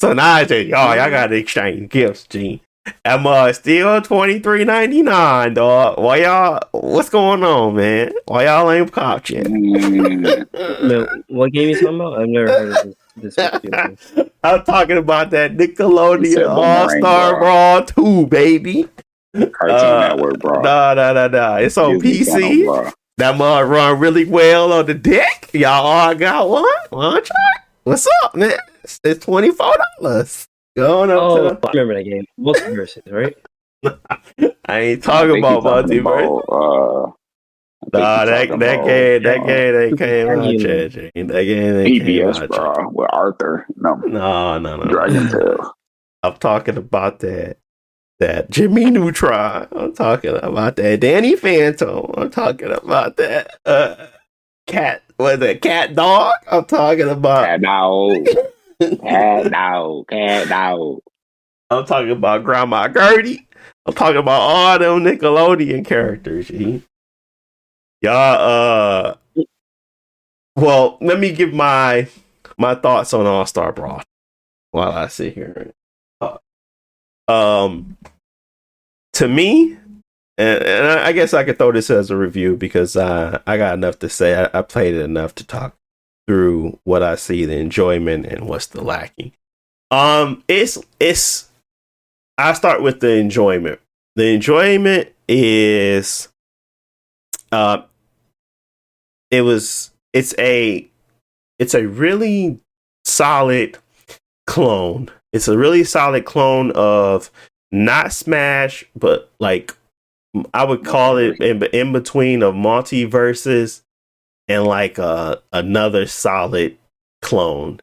S2: so now I say, y'all gotta exchange gifts, G. That mug still $23.99, dog. Why y'all? What's going on, man? Why y'all ain't popped yet?
S3: No, what game you talking about? I've never heard of this video game.
S2: I'm talking about that
S4: He
S2: Nickelodeon
S4: said
S2: All
S4: Boomerang,
S2: Star
S4: bro.
S2: Brawl 2, baby.
S4: Cartoon Network, bro.
S2: No. It's on
S4: Disney Channel,
S2: PC.
S4: bro.
S2: That mug run really well on the deck. Y'all all got one? Wanna try? What's up, man? It's $24. Going up
S3: Oh,
S2: to
S3: I remember that game. Multiverses, right?
S2: I ain't
S4: I
S2: talking
S4: think
S2: about
S4: he's talking
S2: multiverse.
S4: about,
S2: Nah, that game ain't came out
S3: Argument.
S2: yet. Jay. That game ain't came
S4: EBS,
S2: out yet.
S4: bro, with Arthur. No,
S2: No.
S4: Dragon Tail.
S2: I'm talking about that Jimmy Neutron. I'm talking about that Danny Phantom. I'm talking about that cat. Was it cat dog? I'm talking about
S4: Cat dog. Cat dog.
S2: I'm talking about Grandma Gertie. I'm talking about all them Nickelodeon characters. Y'all, well, let me give my thoughts on All Star Brawl while I sit here. To me, and I guess I could throw this as a review because I got enough to say. I played it enough to talk through what I see, the enjoyment, and what's the lacking. It's. I start with the enjoyment. The enjoyment is, it's a really solid clone. It's a really solid clone of not Smash, but like I would call it in between of Multiverses and like another solid clone.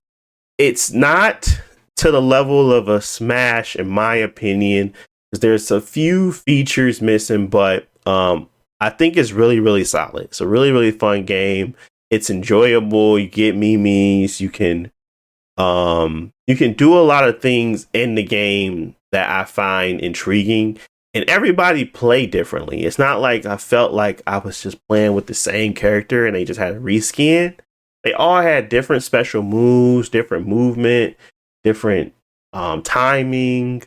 S2: It's not to the level of a Smash, in my opinion, because there's a few features missing, but I think it's really, really solid. It's a really, really fun game. It's enjoyable. You get memes. You can do a lot of things in the game that I find intriguing. And everybody play differently. It's not like I felt like I was just playing with the same character and they just had a reskin. They all had different special moves, different movement, different timing,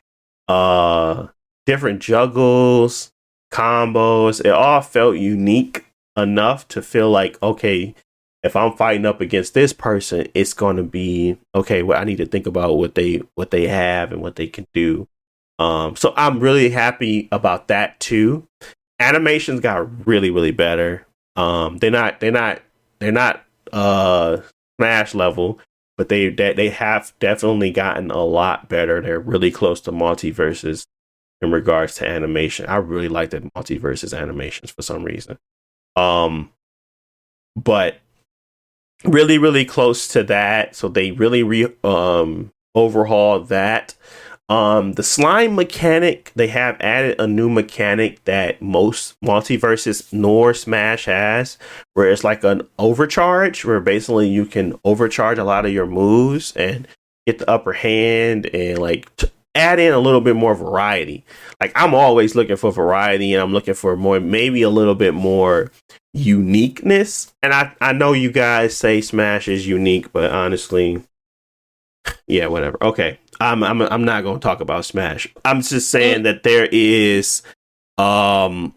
S2: different juggles, combos. It all felt unique enough to feel like, okay, if I'm fighting up against this person, it's going to be okay. Well, I need to think about what they have and what they can do. So I'm really happy about that too. Animations got really, really better. They're not Smash level, but they have definitely gotten a lot better. They're really close to Multiverses in regards to animation. I really like the Multiverses animations for some reason. But really, really close to that. So they really overhauled that. The slime mechanic, they have added a new mechanic that most Multiverses nor Smash has, where it's like an overcharge, where basically you can overcharge a lot of your moves and get the upper hand and like add in a little bit more variety. Like I'm always looking for variety and I'm looking for more, maybe a little bit more uniqueness. And I know you guys say Smash is unique, but honestly, yeah, whatever. Okay. I'm not going to talk about Smash. I'm just saying that there is a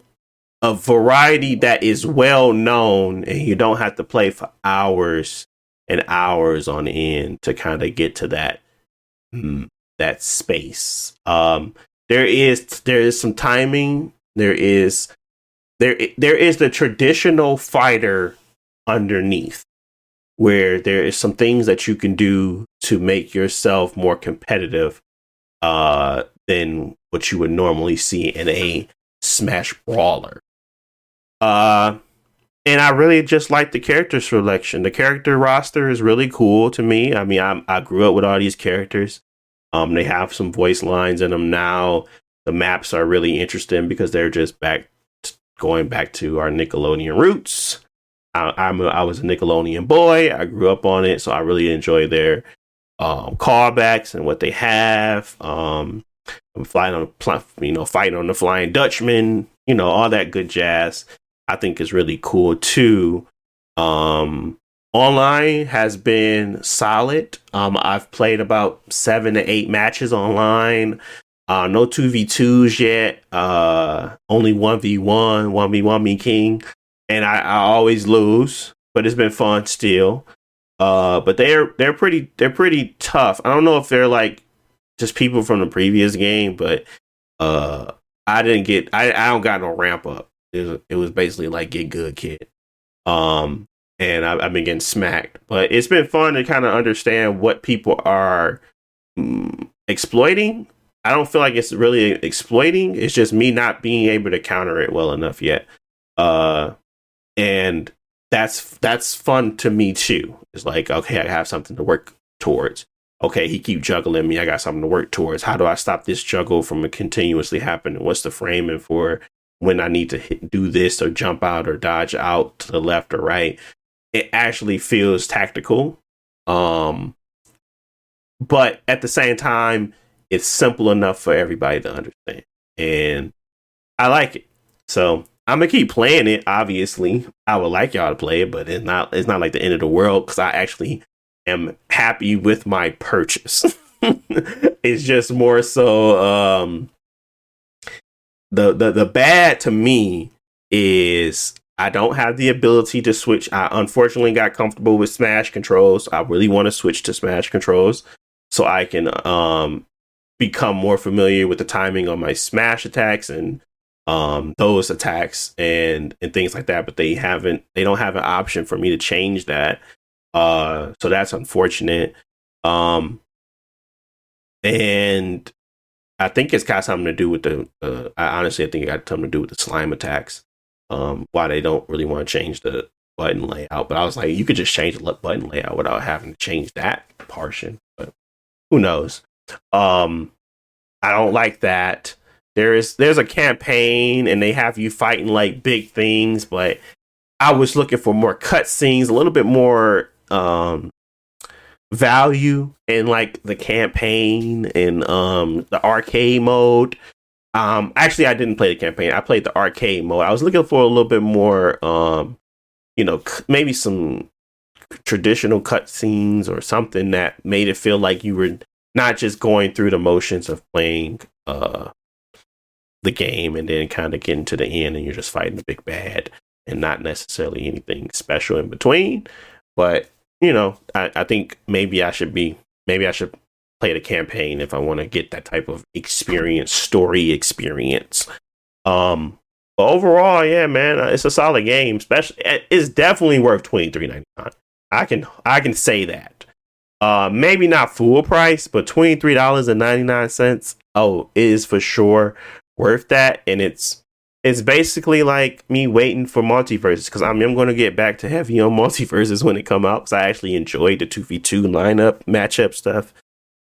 S2: variety that is well known and you don't have to play for hours and hours on end to kind of get to that space. There is some timing. There is the traditional fighter underneath, where there is some things that you can do to make yourself more competitive than what you would normally see in a Smash brawler. And I really just like the character selection. The character roster is really cool to me. I mean, I grew up with all these characters. They have some voice lines in them now. The maps are really interesting because they're just going back to our Nickelodeon roots. I was a Nickelodeon boy. I grew up on it, so I really enjoy their callbacks and what they have. I'm fighting on the Flying Dutchman, all that good jazz. I think is really cool too. Online has been solid. I've played about 7 to 8 matches online. No 2v2s yet. Only 1v1, 1v1 me king. And I always lose, but it's been fun still. But they're pretty tough. I don't know if they're like just people from the previous game, but I don't got no ramp up. It was basically like get good, kid. And I've been getting smacked, but it's been fun to kind of understand what people are exploiting. I don't feel like it's really exploiting. It's just me not being able to counter it well enough yet. And that's fun to me too. It's like, okay, I have something to work towards. Okay, he keep juggling me. I got something to work towards. How do I stop this juggle from continuously happening? What's the framing for when I need to do this or jump out or dodge out to the left or right? It actually feels tactical. But at the same time, it's simple enough for everybody to understand. And I like it. So I'm gonna keep playing it. Obviously, I would like y'all to play it, but it's not like the end of the world because I actually am happy with my purchase. It's just more so the bad to me is I don't have the ability to switch. I unfortunately got comfortable with Smash controls. I really want to switch to Smash controls so I can become more familiar with the timing on my Smash attacks and those attacks and things like that. But they don't have an option for me to change that. So that's unfortunate. And I think it's got something to do with I think it got something to do with the slime attacks. Why they don't really want to change the button layout. But I was like, you could just change the button layout without having to change that portion. But who knows? I don't like that. There's a campaign and they have you fighting like big things, but I was looking for more cutscenes, a little bit more value in like the campaign and the arcade mode. Actually, I didn't play the campaign. I played the arcade mode. I was looking for a little bit more, maybe some traditional cutscenes or something that made it feel like you were not just going through the motions of playing the game and then kind of getting to the end and you're just fighting the big bad and not necessarily anything special in between. But I think maybe I should play the campaign if I want to get that type of story experience. But overall, yeah, man, it's a solid game. Especially, it's definitely worth $23.99. I can say that. Maybe not full price, but $23.99. Oh, is for sure worth that. And it's basically like me waiting for multiverses because I'm going to get back to heavy on multiverses when it come out because I actually enjoyed the 2v2 lineup matchup stuff.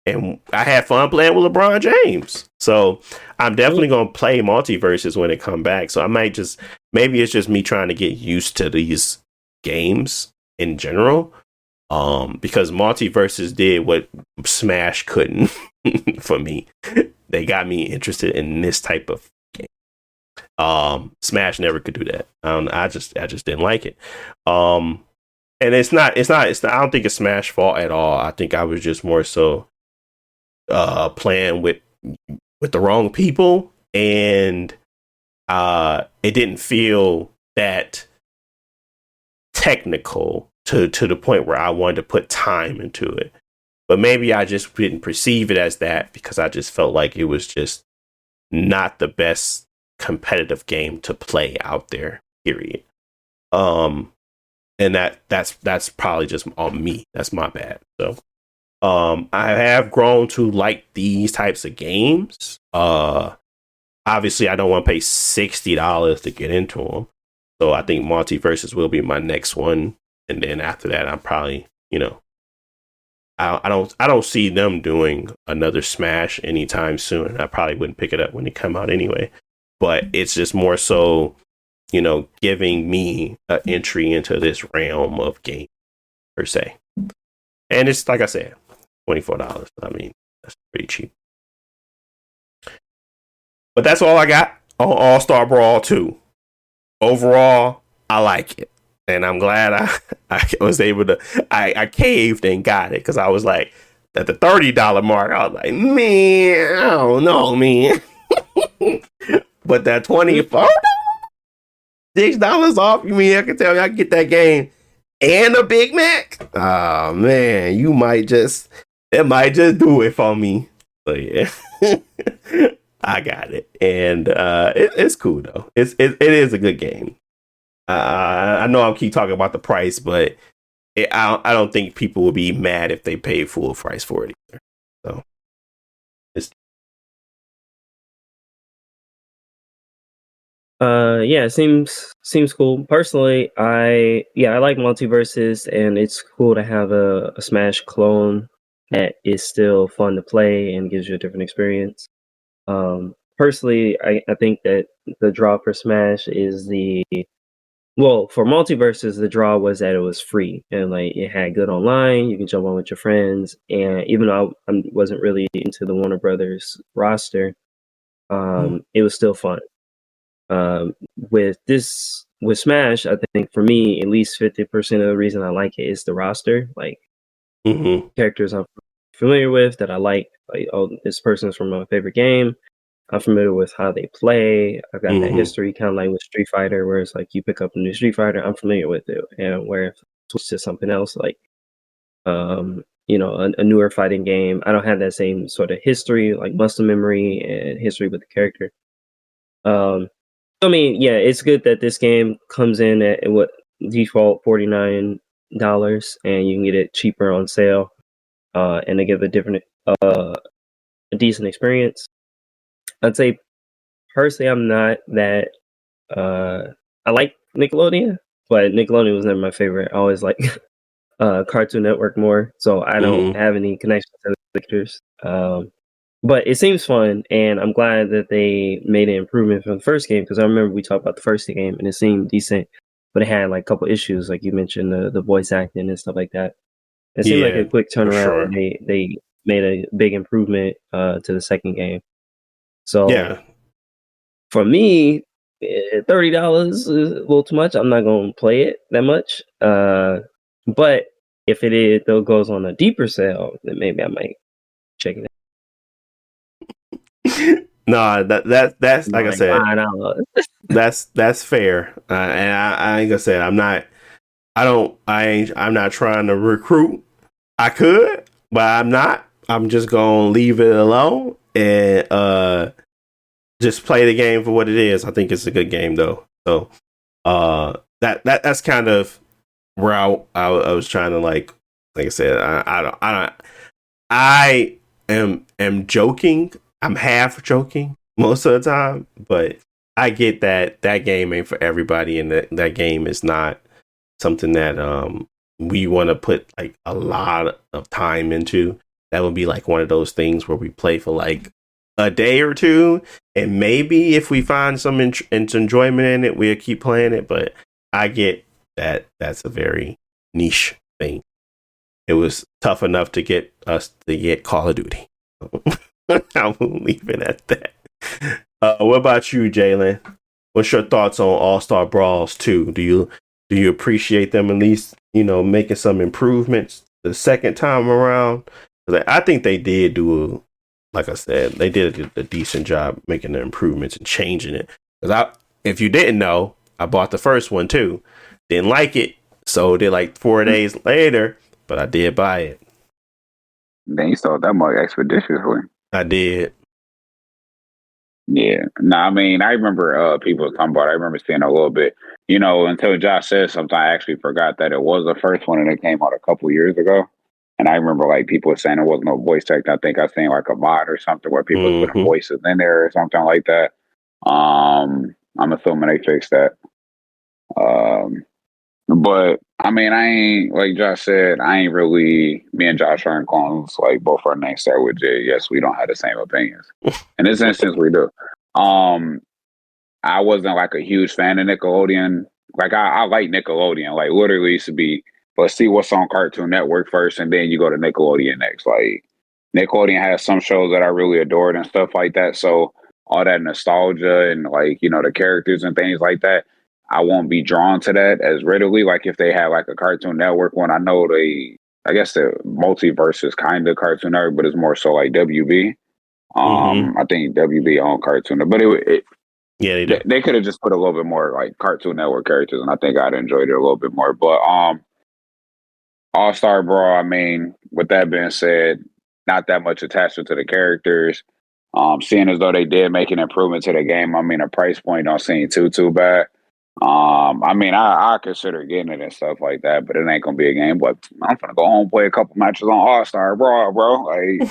S2: And I had fun playing with LeBron James. So I'm definitely going to play multiverses when it come back. So I might maybe it's just me trying to get used to these games in general. Because multiverses did what Smash couldn't for me. They got me interested in this type of game. Smash never could do that. I just didn't like it. And it's not, I don't think it's Smash fault at all. I think I was just more so playing with the wrong people, and it didn't feel that technical to the point where I wanted to put time into it. But maybe I just didn't perceive it as that because I just felt like it was just not the best competitive game to play out there, period. And that's probably just on me. That's my bad. So I have grown to like these types of games. Obviously I don't want to pay $60 to get into them. So I think Multiverses will be my next one. And then after that, I'm probably, I don't see them doing another Smash anytime soon. I probably wouldn't pick it up when it come out anyway. But it's just more so, giving me an entry into this realm of game per se. And it's like I said, $24. I mean, that's pretty cheap. But that's all I got on All-Star Brawl 2. Overall, I like it. And I'm glad I was able to, I caved and got it because I was like, at the $30 mark, I was like, man, I don't know, man. But that $6 off, you mean I can tell you I can get that game and a Big Mac? Oh man, it might just do it for me. So yeah. I got it. And it's cool though. It is a good game. I know I keep talking about the price, but I don't think people will be mad if they pay full price for it either. So it's
S3: yeah, it seems cool. Personally, I like multiverses, and it's cool to have a Smash clone that is still fun to play and gives you a different experience. Personally, I think that the draw for Smash is for multiverses, the draw was that it was free and like it had good online. You can jump on with your friends, and even though I wasn't really into the Warner Brothers roster, it was still fun. With Smash, I think for me, at least 50% of the reason I like it is the roster. Like characters I'm familiar with that I like. Like, oh, this person's from my favorite game. I'm familiar with how they play. I've got that history, kind of like with Street Fighter, where it's like you pick up a new Street Fighter, I'm familiar with it. And where if I switch to something else, like a newer fighting game, I don't have that same sort of history, like muscle memory and history with the character. I mean, yeah, it's good that this game comes in at what default $49, and you can get it cheaper on sale, and they give a decent experience. I'd say personally, I'm not that. I like Nickelodeon, but Nickelodeon was never my favorite. I always like Cartoon Network more, so I don't have any connection to the characters. But it seems fun, and I'm glad that they made an improvement from the first game, because I remember we talked about the first game and it seemed decent, but it had like a couple issues, like you mentioned, the voice acting and stuff like that. It seemed like a quick turnaround. Sure. And they made a big improvement to the second game. So for me, $30 is a little too much. I'm not going to play it that much. But if it goes on a deeper sale, then maybe I might check it out.
S2: No, that's like I said, that's fair. And I ain't gonna say I'm not trying to recruit. I could, but I'm not. I'm just gonna leave it alone and just play the game for what it is. I think it's a good game though. So that's kind of where I was trying to like I said, I am joking. I'm half joking most of the time, but I get that game ain't for everybody, and that game is not something that we want to put like a lot of time into. That would be like one of those things where we play for like a day or two, and maybe if we find some enjoyment in it, we'll keep playing it. But I get that that's a very niche thing. It was tough enough to get us to get Call of Duty. I will leave it at that. What about you, Jalen? What's your thoughts on All-Star Brawls 2? Do you appreciate them at least, making some improvements the second time around? I think they did like I said, they did a decent job making the improvements and changing it. Because if you didn't know, I bought the first one too. Didn't like it, so did like 4 days later, but I did buy it.
S4: Then you saw that more expeditiously.
S2: I did.
S4: Yeah. No, I mean, I remember people talking about it. I remember seeing a little bit, until Josh said something, I actually forgot that it was the first one and it came out a couple years ago. And I remember like people saying there wasn't no voice acting. I think I seen like a mod or something where people putting voices in there or something like that. I'm assuming they fixed that. But I mean, I ain't, like Josh said, me and Josh aren't clones. Like both our names start with J. Yes, we don't have the same opinions. In this instance, we do. I wasn't like a huge fan of Nickelodeon. Like I like Nickelodeon. Like literally used to be, let's see what's on Cartoon Network first, and then you go to Nickelodeon next. Like Nickelodeon has some shows that I really adored and stuff like that. So all that nostalgia and like, the characters and things like that, I won't be drawn to that as readily. Like if they had like a Cartoon Network one, I know they I guess the multiverse is kind of Cartoon Network, but it's more so like WB. I think WB on Cartoon Network, but
S2: yeah, they do.
S4: They could have just put a little bit more like Cartoon Network characters, and I think I'd enjoyed it a little bit more. But All Star Brawl, I mean, with that being said, not that much attachment to the characters. Seeing as though they did make an improvement to the game, I mean, a price point don't seem too bad. I mean, I consider getting it and stuff like that, but it ain't gonna be a game. But I'm gonna go home and play a couple matches on All Star Brawl, bro. Like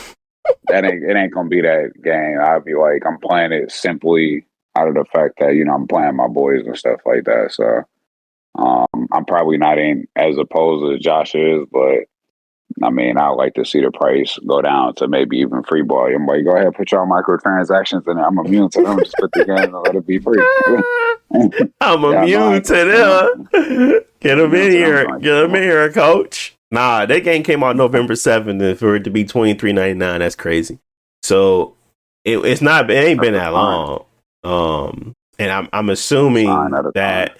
S4: it ain't gonna be that game. I'll be like, I'm playing it simply out of the fact that I'm playing my boys and stuff like that. So I'm probably not in as opposed as Josh is, but I mean, I would like to see the price go down to maybe even free ball. I'm like, go ahead, put your microtransactions in it. I'm immune to them. Just put the game and let it be free.
S2: I'm immune to them. Get them in here. Get them in here, coach. Nah, that game came out November 7th, and for it to be $23.99, that's crazy. So it ain't been that long. And I'm assuming that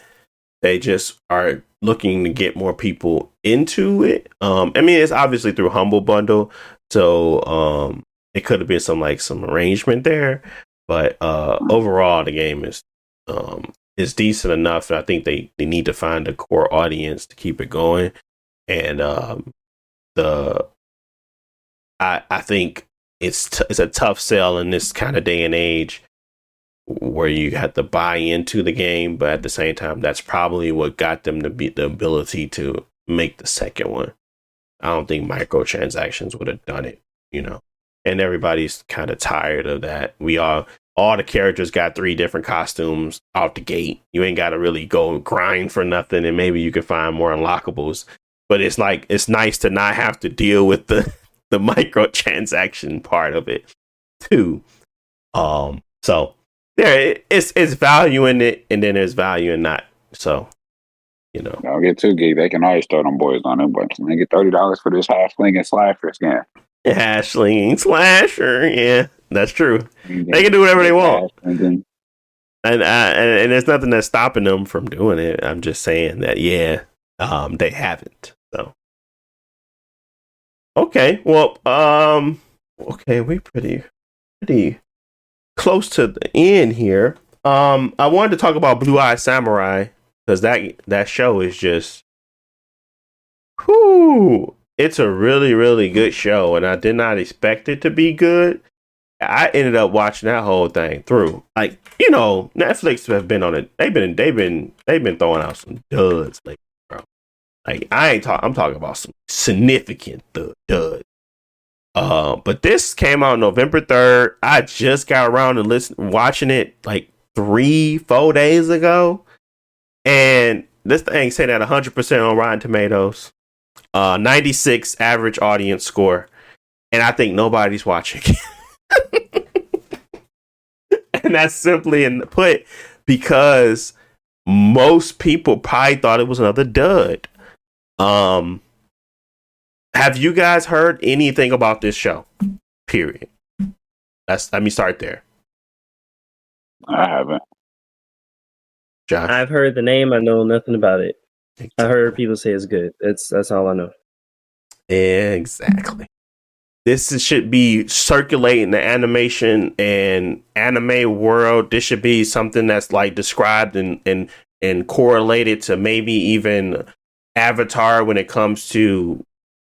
S2: they just are looking to get more people into it. I mean, it's obviously through Humble Bundle, so it could have been some arrangement there. But overall, the game is decent enough. I think they need to find a core audience to keep it going. And I think it's a tough sell in this kind of day and age, where you have to buy into the game, but at the same time, that's probably what got them to be the ability to make the second one. I don't think microtransactions would have done it, and everybody's kind of tired of that. All the characters got 3 different costumes out the gate. You ain't got to really go grind for nothing, and maybe you can find more unlockables, but it's nice to not have to deal with the microtransaction part of it too. So it's value in it, and then there's value in not. So,
S4: Don't get too geek. They can always throw them boys on them, but they get $30 for this half-sling and slasher skin.
S2: Half-slinging slasher, yeah, that's true. They can do whatever they want, and there's nothing that's stopping them from doing it. I'm just saying that, they haven't. So, okay, well, we pretty close to the end here. I wanted to talk about Blue Eye Samurai, because that show is just, it's a really, really good show, and I did not expect it to be good. I ended up watching that whole thing through. Like, Netflix have been on it. They've been throwing out some duds lately, bro. Like, I'm talking about some significant duds. But this came out November 3rd. I just got around to watching it like 3-4 days ago. And this thing said at 100% on Rotten Tomatoes. 96 average audience score. And I think nobody's watching. And that's simply put because most people probably thought it was another dud. Have you guys heard anything about this show? Period. Let me start there.
S4: I haven't.
S3: Josh? I've heard the name. I know nothing about it. Exactly. I heard people say it's good. That's all I know.
S2: Exactly. This should be circulating the animation and anime world. This should be something that's like described and correlated to maybe even Avatar when it comes to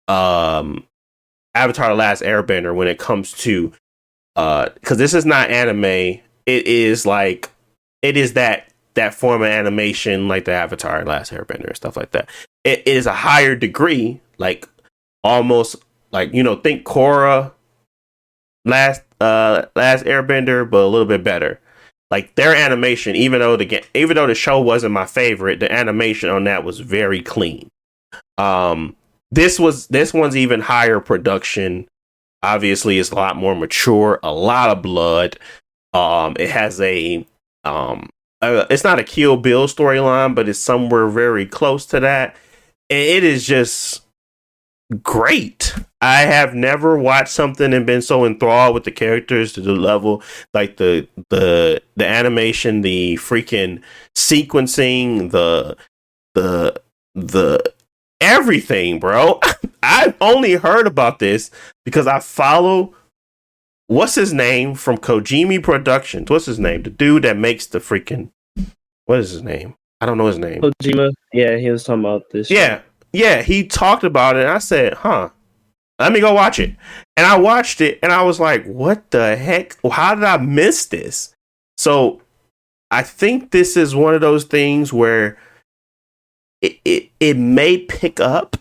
S2: Avatar The Last Airbender, when it comes to because this is not anime. It is that form of animation, like the Avatar Last Airbender and stuff like that. It is a higher degree, like almost like, think Korra Last Airbender, but a little bit better. Like their animation, even though the show wasn't my favorite, the animation on that was very clean. This one's even higher production. Obviously, it's a lot more mature, a lot of blood. It has it's not a Kill Bill storyline, but it's somewhere very close to that. And it is just great. I have never watched something and been so enthralled with the characters to the level, like the animation, the freaking sequencing, the everything, bro. I've only heard about this because I follow what's his name from Kojimi Productions. What's his name? The dude that makes the freaking what is his name? I don't know his name.
S3: Kojima. Yeah, he was talking about this.
S2: Yeah, yeah. He talked about it, and I said, "Huh." Let me go watch it. And I watched it and I was like, what the heck? How did I miss this? So I think this is one of those things where it may pick up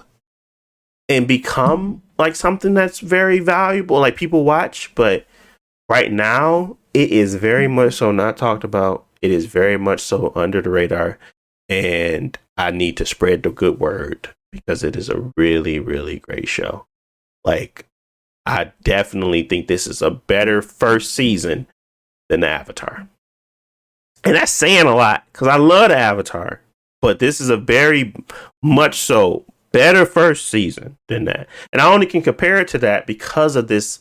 S2: and become like something that's very valuable, like people watch, but right now it is very much so not talked about. It is very much so under the radar. And I need to spread the good word because it is a really, really great show. Like, I definitely think this is a better first season than the Avatar. And that's saying a lot because I love the Avatar. But this is a very much so better first season than that. And I only can compare it to that because of this,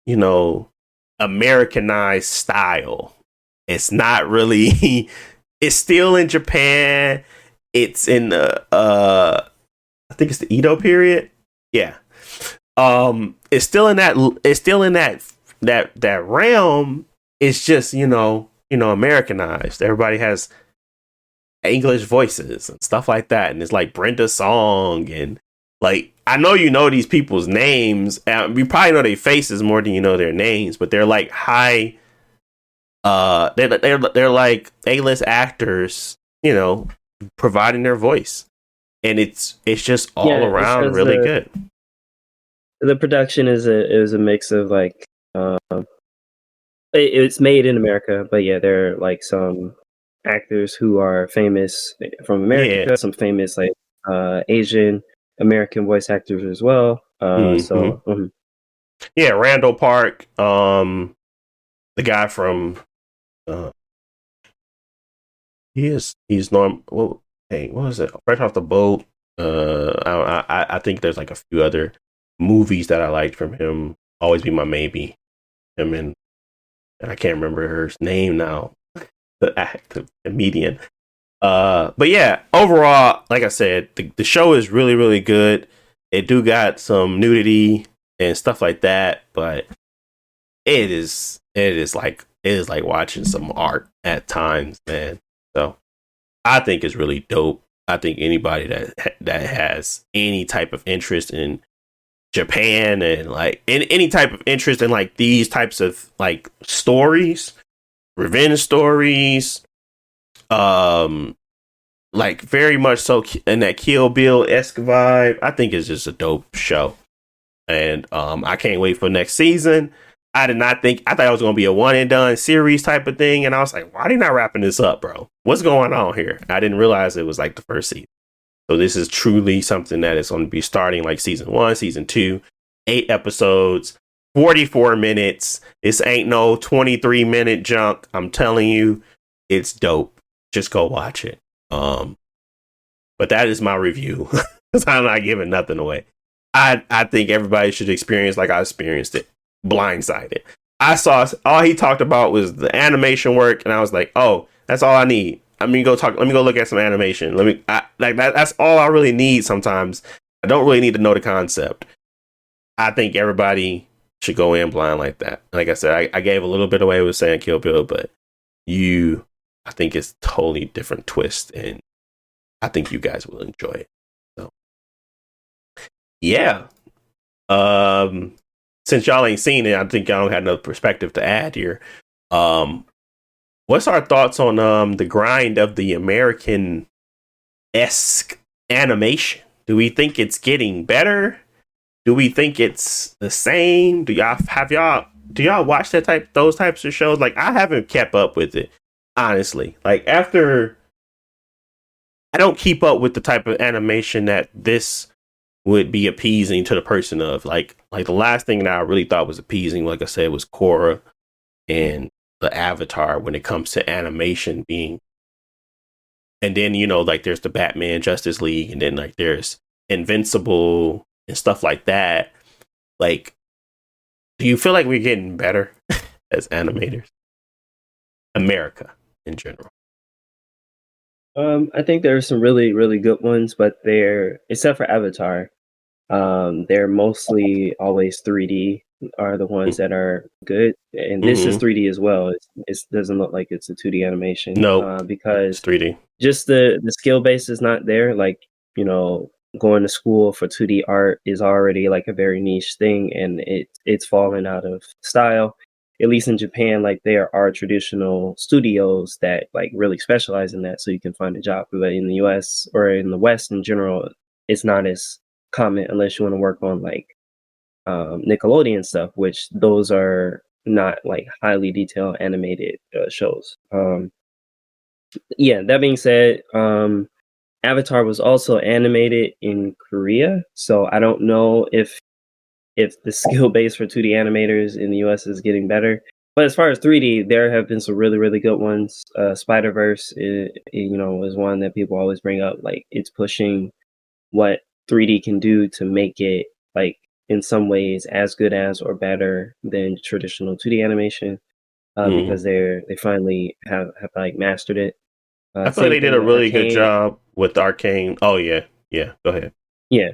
S2: you know, Americanized style. It's not really, it's still in Japan. It's in the, I think it's the Edo period. Yeah. It's still in that realm. It's just, you know, Americanized. Everybody has English voices and stuff like that. And it's like Brenda Song and like, I know you know these people's names. You probably know their faces more than you know their names, but they're like high, they're like A-list actors, you know, providing their voice. And it's just all around really good.
S3: The production is a mix of like it's made in America, but yeah, there are like some actors who are famous from America, some famous like Asian American voice actors as well.
S2: Yeah, Randall Park, the guy from he's norm. Well, hey, what was it? Fresh Off the Boat. I think there's like a few other movies that I liked from him. Always Be My Maybe. Him and I can't remember her name now. The comedian. But yeah, overall, like I said, the show is really, really good. It do got some nudity and stuff like that, but it is like watching some art at times, man. So I think it's really dope. I think anybody that has any type of interest in Japan and like any type of interest in like these types of like stories, revenge stories, like very much so in that Kill Bill-esque vibe, I think it's just a dope show. And I can't wait for next season. I thought it was going to be a one and done series type of thing. And I was like, why are they not wrapping this up, bro? What's going on here? I didn't realize it was like the first season. So this is truly something that is going to be starting like season 1, season 2, 8 episodes, 44 minutes. This ain't no 23-minute junk. I'm telling you, it's dope. Just go watch it. But that is my review. Because I'm not giving nothing away. I think everybody should experience like I experienced it. Blindsided. I saw all he talked about was the animation work, and I was like, oh, that's all I need. Let me go look at some animation. That's all I really need sometimes. I don't really need to know the concept. I think everybody should go in blind like that. Like I said, I gave a little bit away with saying Kill Bill, but I think it's totally different twist, and I think you guys will enjoy it. So, yeah. Since y'all ain't seen it, I think y'all don't have no perspective to add here. What's our thoughts on the grind of the American-esque animation? Do we think it's getting better? Do we think it's the same? Do y'all watch those types of shows? Like, I haven't kept up with it, honestly. Like, I don't keep up with the type of animation that this would be appeasing to the person of. Like the last thing that I really thought was appeasing, like I said, was Korra and the Avatar when it comes to animation being. And then, like there's the Batman Justice League, and then like there's Invincible and stuff like that. Like, do you feel like we're getting better as animators? America in general.
S3: I think there are some really, really good ones, but they're except for Avatar, they're mostly always 3D are the ones that are good, and this is
S2: Mm-hmm.
S3: 3D as well. It doesn't look like it's a 2D animation
S2: Nope. It's
S3: because
S2: 3D.
S3: just the skill base is not there. Like, you know, going to school for 2D art is already like a very niche thing, and it's fallen out of style. At least in Japan, like there are traditional studios that like really specialize in that, so you can find a job. But in the US or in the West in general, it's not as common unless you want to work on like Nickelodeon stuff, which those are not like highly detailed animated shows. Yeah, that being said, Avatar was also animated in Korea, so I don't know if the skill base for 2D animators in the US is getting better. But as far as 3D, there have been some really, really good ones. Spider Verse, is one that people always bring up. Like it's pushing what 3D can do to make it like in some ways as good as or better than traditional 2D animation
S2: Mm-hmm.
S3: because they finally have like mastered it.
S2: I feel like
S3: Same
S2: they did
S3: thing
S2: a
S3: with
S2: really good
S3: Arcane.
S2: job with Arcane. Oh yeah, yeah. Go ahead.
S3: Yeah,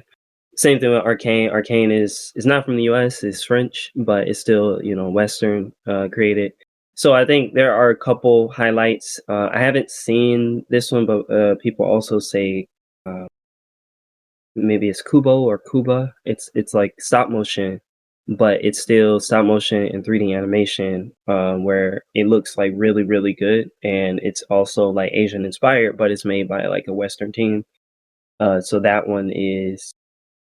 S3: same thing with Arcane. Arcane is not from the US, it's French, but it's still, Western created. So I think there are a couple highlights. I haven't seen this one, but people also say uh, maybe it's Kubo or Kuba. It's like stop motion, but it's still stop motion and 3D animation, where it looks like really, really good. And it's also like Asian inspired, but it's made by like a Western team. So that one is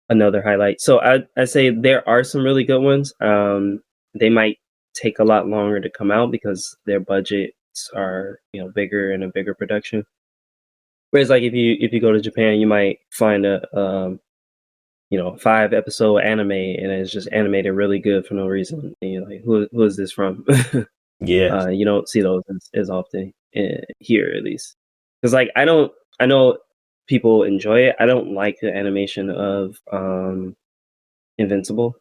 S3: another highlight. So I say there are some really good ones. They might take a lot longer to come out because their budgets are bigger and a bigger production. Whereas like if you go to Japan, you might find a 5 episode anime and it's just animated really good for no reason. And you're like, who is this from?
S2: Yes.
S3: You don't see those as often here at least. Because like I know people enjoy it. I don't like the animation of Invincible.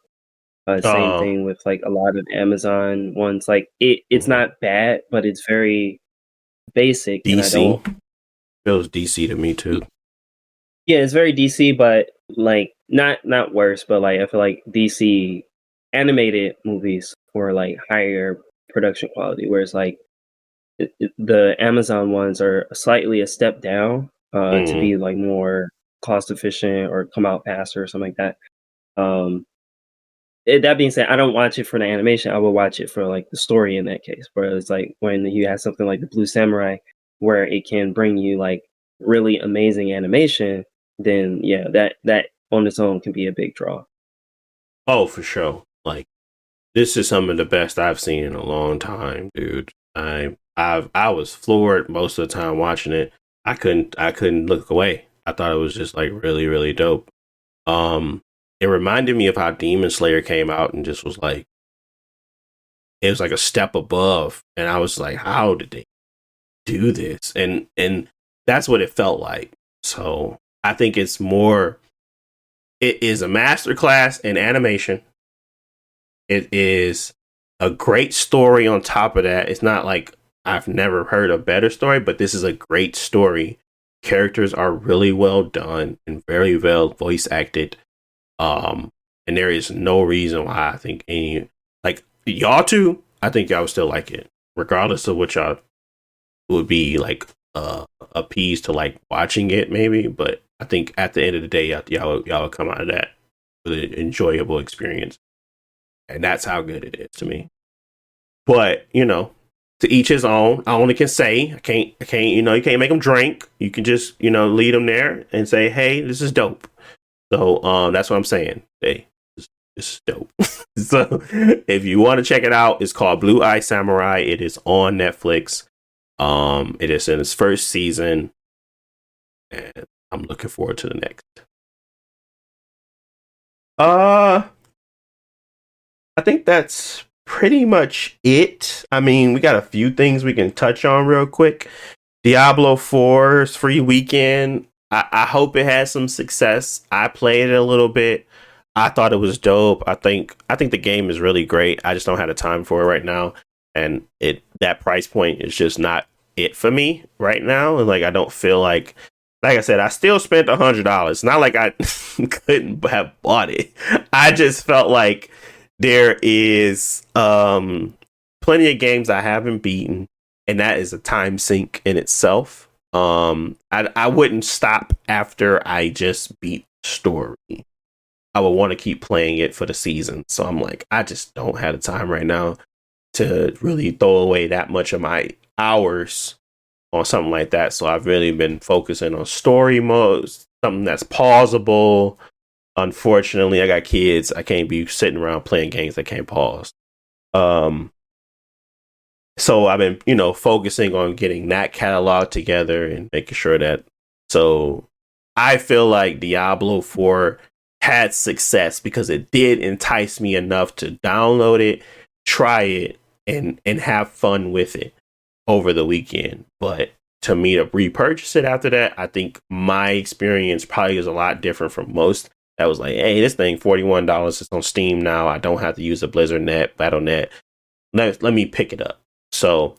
S3: Same
S2: Uh,
S3: thing with like a lot of Amazon ones. Like it's
S2: mhm.
S3: not bad, but it's very basic, and I
S2: DC
S3: don't.
S2: feels DC to me too.
S3: Yeah, it's very DC, but like not worse. But like I feel like DC animated movies were like higher production quality, whereas like the Amazon ones are slightly a step down to
S2: Mm.
S3: be like more cost efficient or come out faster or something like that. Um, that being said, I don't watch it for the animation. I will watch it for like the story in that case. Where it's like when you have something like the Blue Samurai, where it can bring you like really amazing animation, then yeah, that on its own can be a big draw.
S2: Oh, for sure. Like this is some of the best I've seen in a long time, dude. I was floored most of the time watching it. I couldn't look away. I thought it was just like really, really dope. Um, it reminded me of how Demon Slayer came out and just was like it was like a step above, and I was like, how did they do this? And that's what it felt like. So I think it's more. It is a masterclass in animation. It is a great story on top of that. It's not like I've never heard a better story, but this is a great story. Characters are really well done and very well voice acted. Um, and there is no reason why I think any like y'all two, I think y'all would still like it, regardless of what y'all would be like appeased to like watching it maybe. But I think at the end of the day, y'all would come out of that with an enjoyable experience, and that's how good it is to me. But to each his own. I only can say I can't. You can't make them drink. You can just lead them there and say, hey, this is dope. So that's what I'm saying. Hey, this is dope. So if you want to check it out, it's called Blue Eye Samurai. It is on Netflix. It is in its first season, and I'm looking forward to the next. Uh, I think that's pretty much it. I mean, we got a few things we can touch on real quick. Diablo 4's free weekend. I hope it has some success. I played it a little bit. I thought it was dope. I think the game is really great. I just don't have the time for it right now, and that price point is just not it for me right now. And like I don't feel like I said, I still spent $100. Not like I couldn't have bought it. I just felt like there is plenty of games I haven't beaten, and that is a time sink in itself. I wouldn't stop after I just beat the story. I would want to keep playing it for the season. So I'm like, I just don't have the time right now to really throw away that much of my hours on something like that. So I've really been focusing on story modes, something that's pausable. Unfortunately, I got kids. I can't be sitting around playing games that can't pause. So I've been, focusing on getting that catalog together and making sure that. So I feel like Diablo 4 had success because it did entice me enough to download it, try it, and have fun with it over the weekend. But to me to repurchase it after that, I think my experience probably is a lot different from most. That was like, hey, this thing $41 is on Steam now. I don't have to use a Blizzard Net, Battle.net. Let me pick it up. So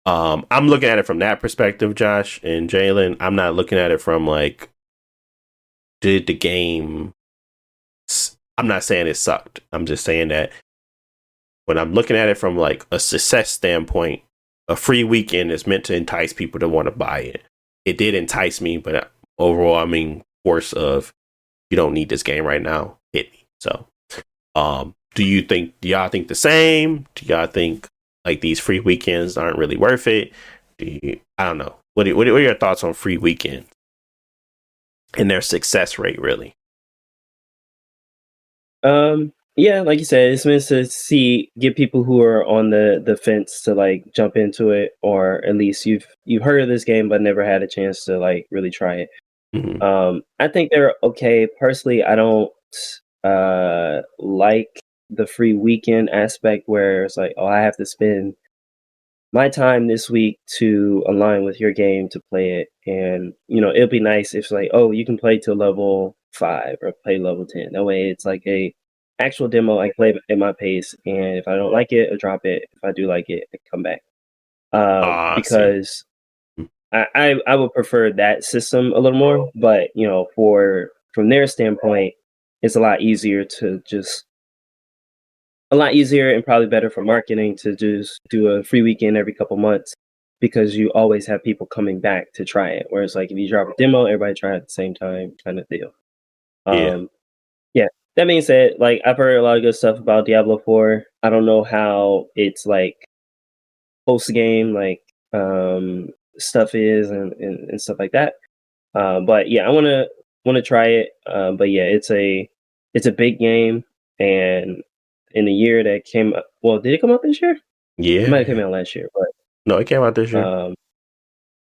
S2: I'm looking at it from that perspective, Josh and Jalen. I'm not looking at it from like, did the game... I'm not saying it sucked. I'm just saying that when I'm looking at it from like a success standpoint, a free weekend is meant to entice people to want to buy it. It did entice me, but overall, I mean, force of you don't need this game right now hit me. So, do y'all think the same? Do y'all think like these free weekends aren't really worth it? I don't know. What are your thoughts on free weekends and their success rate, really?
S3: Yeah, like you said, it's meant to get people who are on the fence to like jump into it, or at least you've heard of this game but never had a chance to like really try it.
S2: Mm-hmm.
S3: I think they're okay. Personally, I don't like the free weekend aspect where it's like, oh, I have to spend my time this week to align with your game to play it. And it'll be nice if it's like, oh, you can play to level 5 or play level 10. That way it's like a actual demo. I play at my pace, and if I don't like it, I drop it. If I do like it, I come back. Because I would prefer that system a little more. But from their standpoint, it's a lot easier and probably better for marketing to just do a free weekend every couple months, because you always have people coming back to try it. Whereas like if you drop a demo, everybody try it at the same time, kind of deal. Yeah. That being said, like I've heard a lot of good stuff about Diablo 4. I don't know how it's like post game like stuff is and stuff like that. But yeah, I wanna try it. But yeah, it's a big game, and in the year that came up, well, did it come out this year?
S2: Yeah,
S3: it might have come out last year, but
S2: no, it came out this year.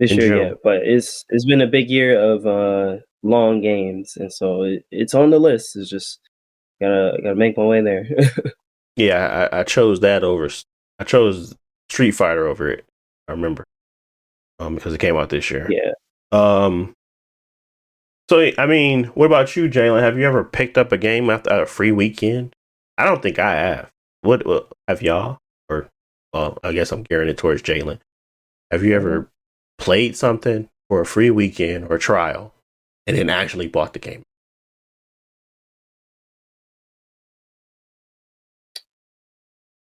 S3: This year, yeah. But it's been a big year of long games, and so it's on the list. It's just gotta make my way there.
S2: Yeah, I chose that over. I chose Street Fighter over it. I remember, because it came out this year.
S3: Yeah.
S2: So I mean, what about you, Jalen? Have you ever picked up a game after a free weekend? I don't think I have. What have y'all? Or I guess I'm gearing it towards Jalen. Have you ever played something for a free weekend or trial and then actually bought the game?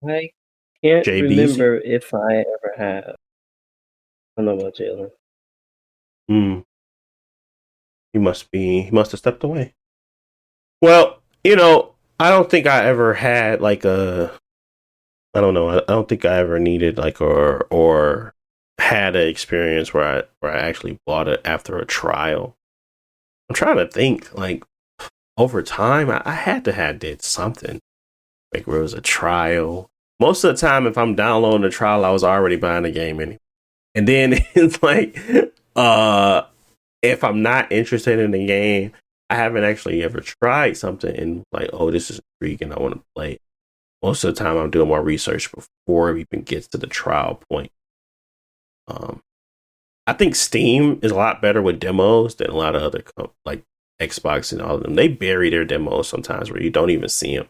S3: I can't
S2: JBZ?
S3: remember if I ever have. I don't know about Jalen.
S2: He must have stepped away. Well, I don't think I ever had like I don't know. I don't think I ever needed like or had an experience where I actually bought it after a trial. I'm trying to think like over time I had to have did something like where it was a trial. Most of the time, if I'm downloading a trial, I was already buying the game anyway. And then it's like, if I'm not interested in the game, I haven't actually ever tried something and like, oh, this is intriguing, I want to play. Most of the time, I'm doing more research before it even gets to the trial point. I think Steam is a lot better with demos than a lot of other like Xbox and all of them. They bury their demos sometimes where you don't even see them.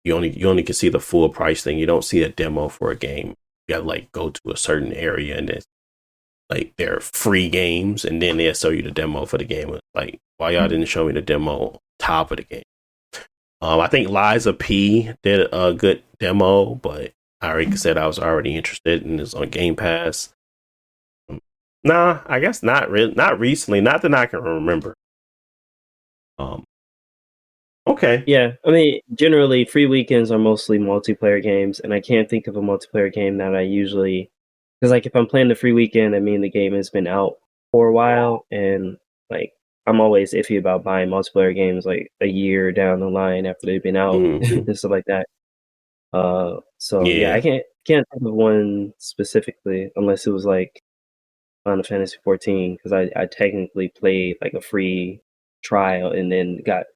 S2: You only can see the full price thing. You don't see a demo for a game. You got to like go to a certain area and then like their free games, and then they'll show you the demo for the game. Like, why y'all didn't show me the demo on top of the game? I think Liza P did a good demo, but I already said I was already interested in this on Game Pass. Nah, I guess not really, not recently, not that I can remember. Okay.
S3: Yeah, I mean, generally, free weekends are mostly multiplayer games, and I can't think of a multiplayer game that I usually, because like if I'm playing the free weekend, I mean the game has been out for a while, and like I'm always iffy about buying multiplayer games like a year down the line after they've been out
S2: Mhm.
S3: and stuff like that. So yeah,
S2: Yeah.
S3: I can't think of one specifically unless it was like Final Fantasy 14 because I technically played like a free trial and then got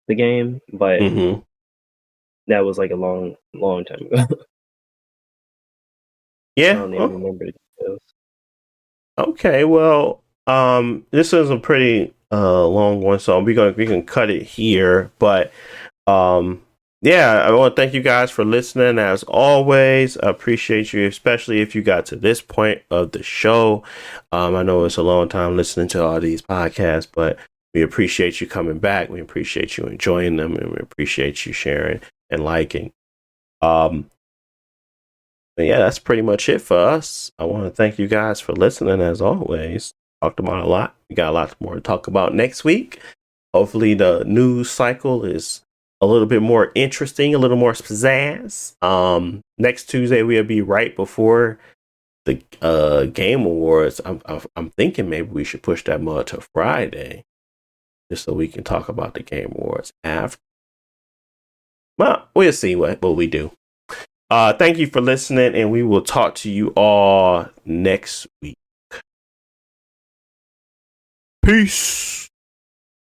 S3: the game, but
S2: Mm-hmm.
S3: that was like a long time ago. I
S2: Yeah.
S3: don't even remember the details.
S2: Okay. Well, this is a pretty long one, so we can cut it here. But yeah, I want to thank you guys for listening. As always, I appreciate you, especially if you got to this point of the show. I know it's a long time listening to all these podcasts, but we appreciate you coming back. We appreciate you enjoying them, and we appreciate you sharing and liking. But yeah, that's pretty much it for us. I want to thank you guys for listening. As always, talked about a lot. We got a lot more to talk about next week. Hopefully, the news cycle is a little bit more interesting, a little more pizzazz. Next Tuesday we'll be right before the Game Awards. I'm thinking maybe we should push that mud to Friday, just so we can talk about the Game Awards after. Well, we'll see what we do. Thank you for listening, and we will talk to you all next week. Peace.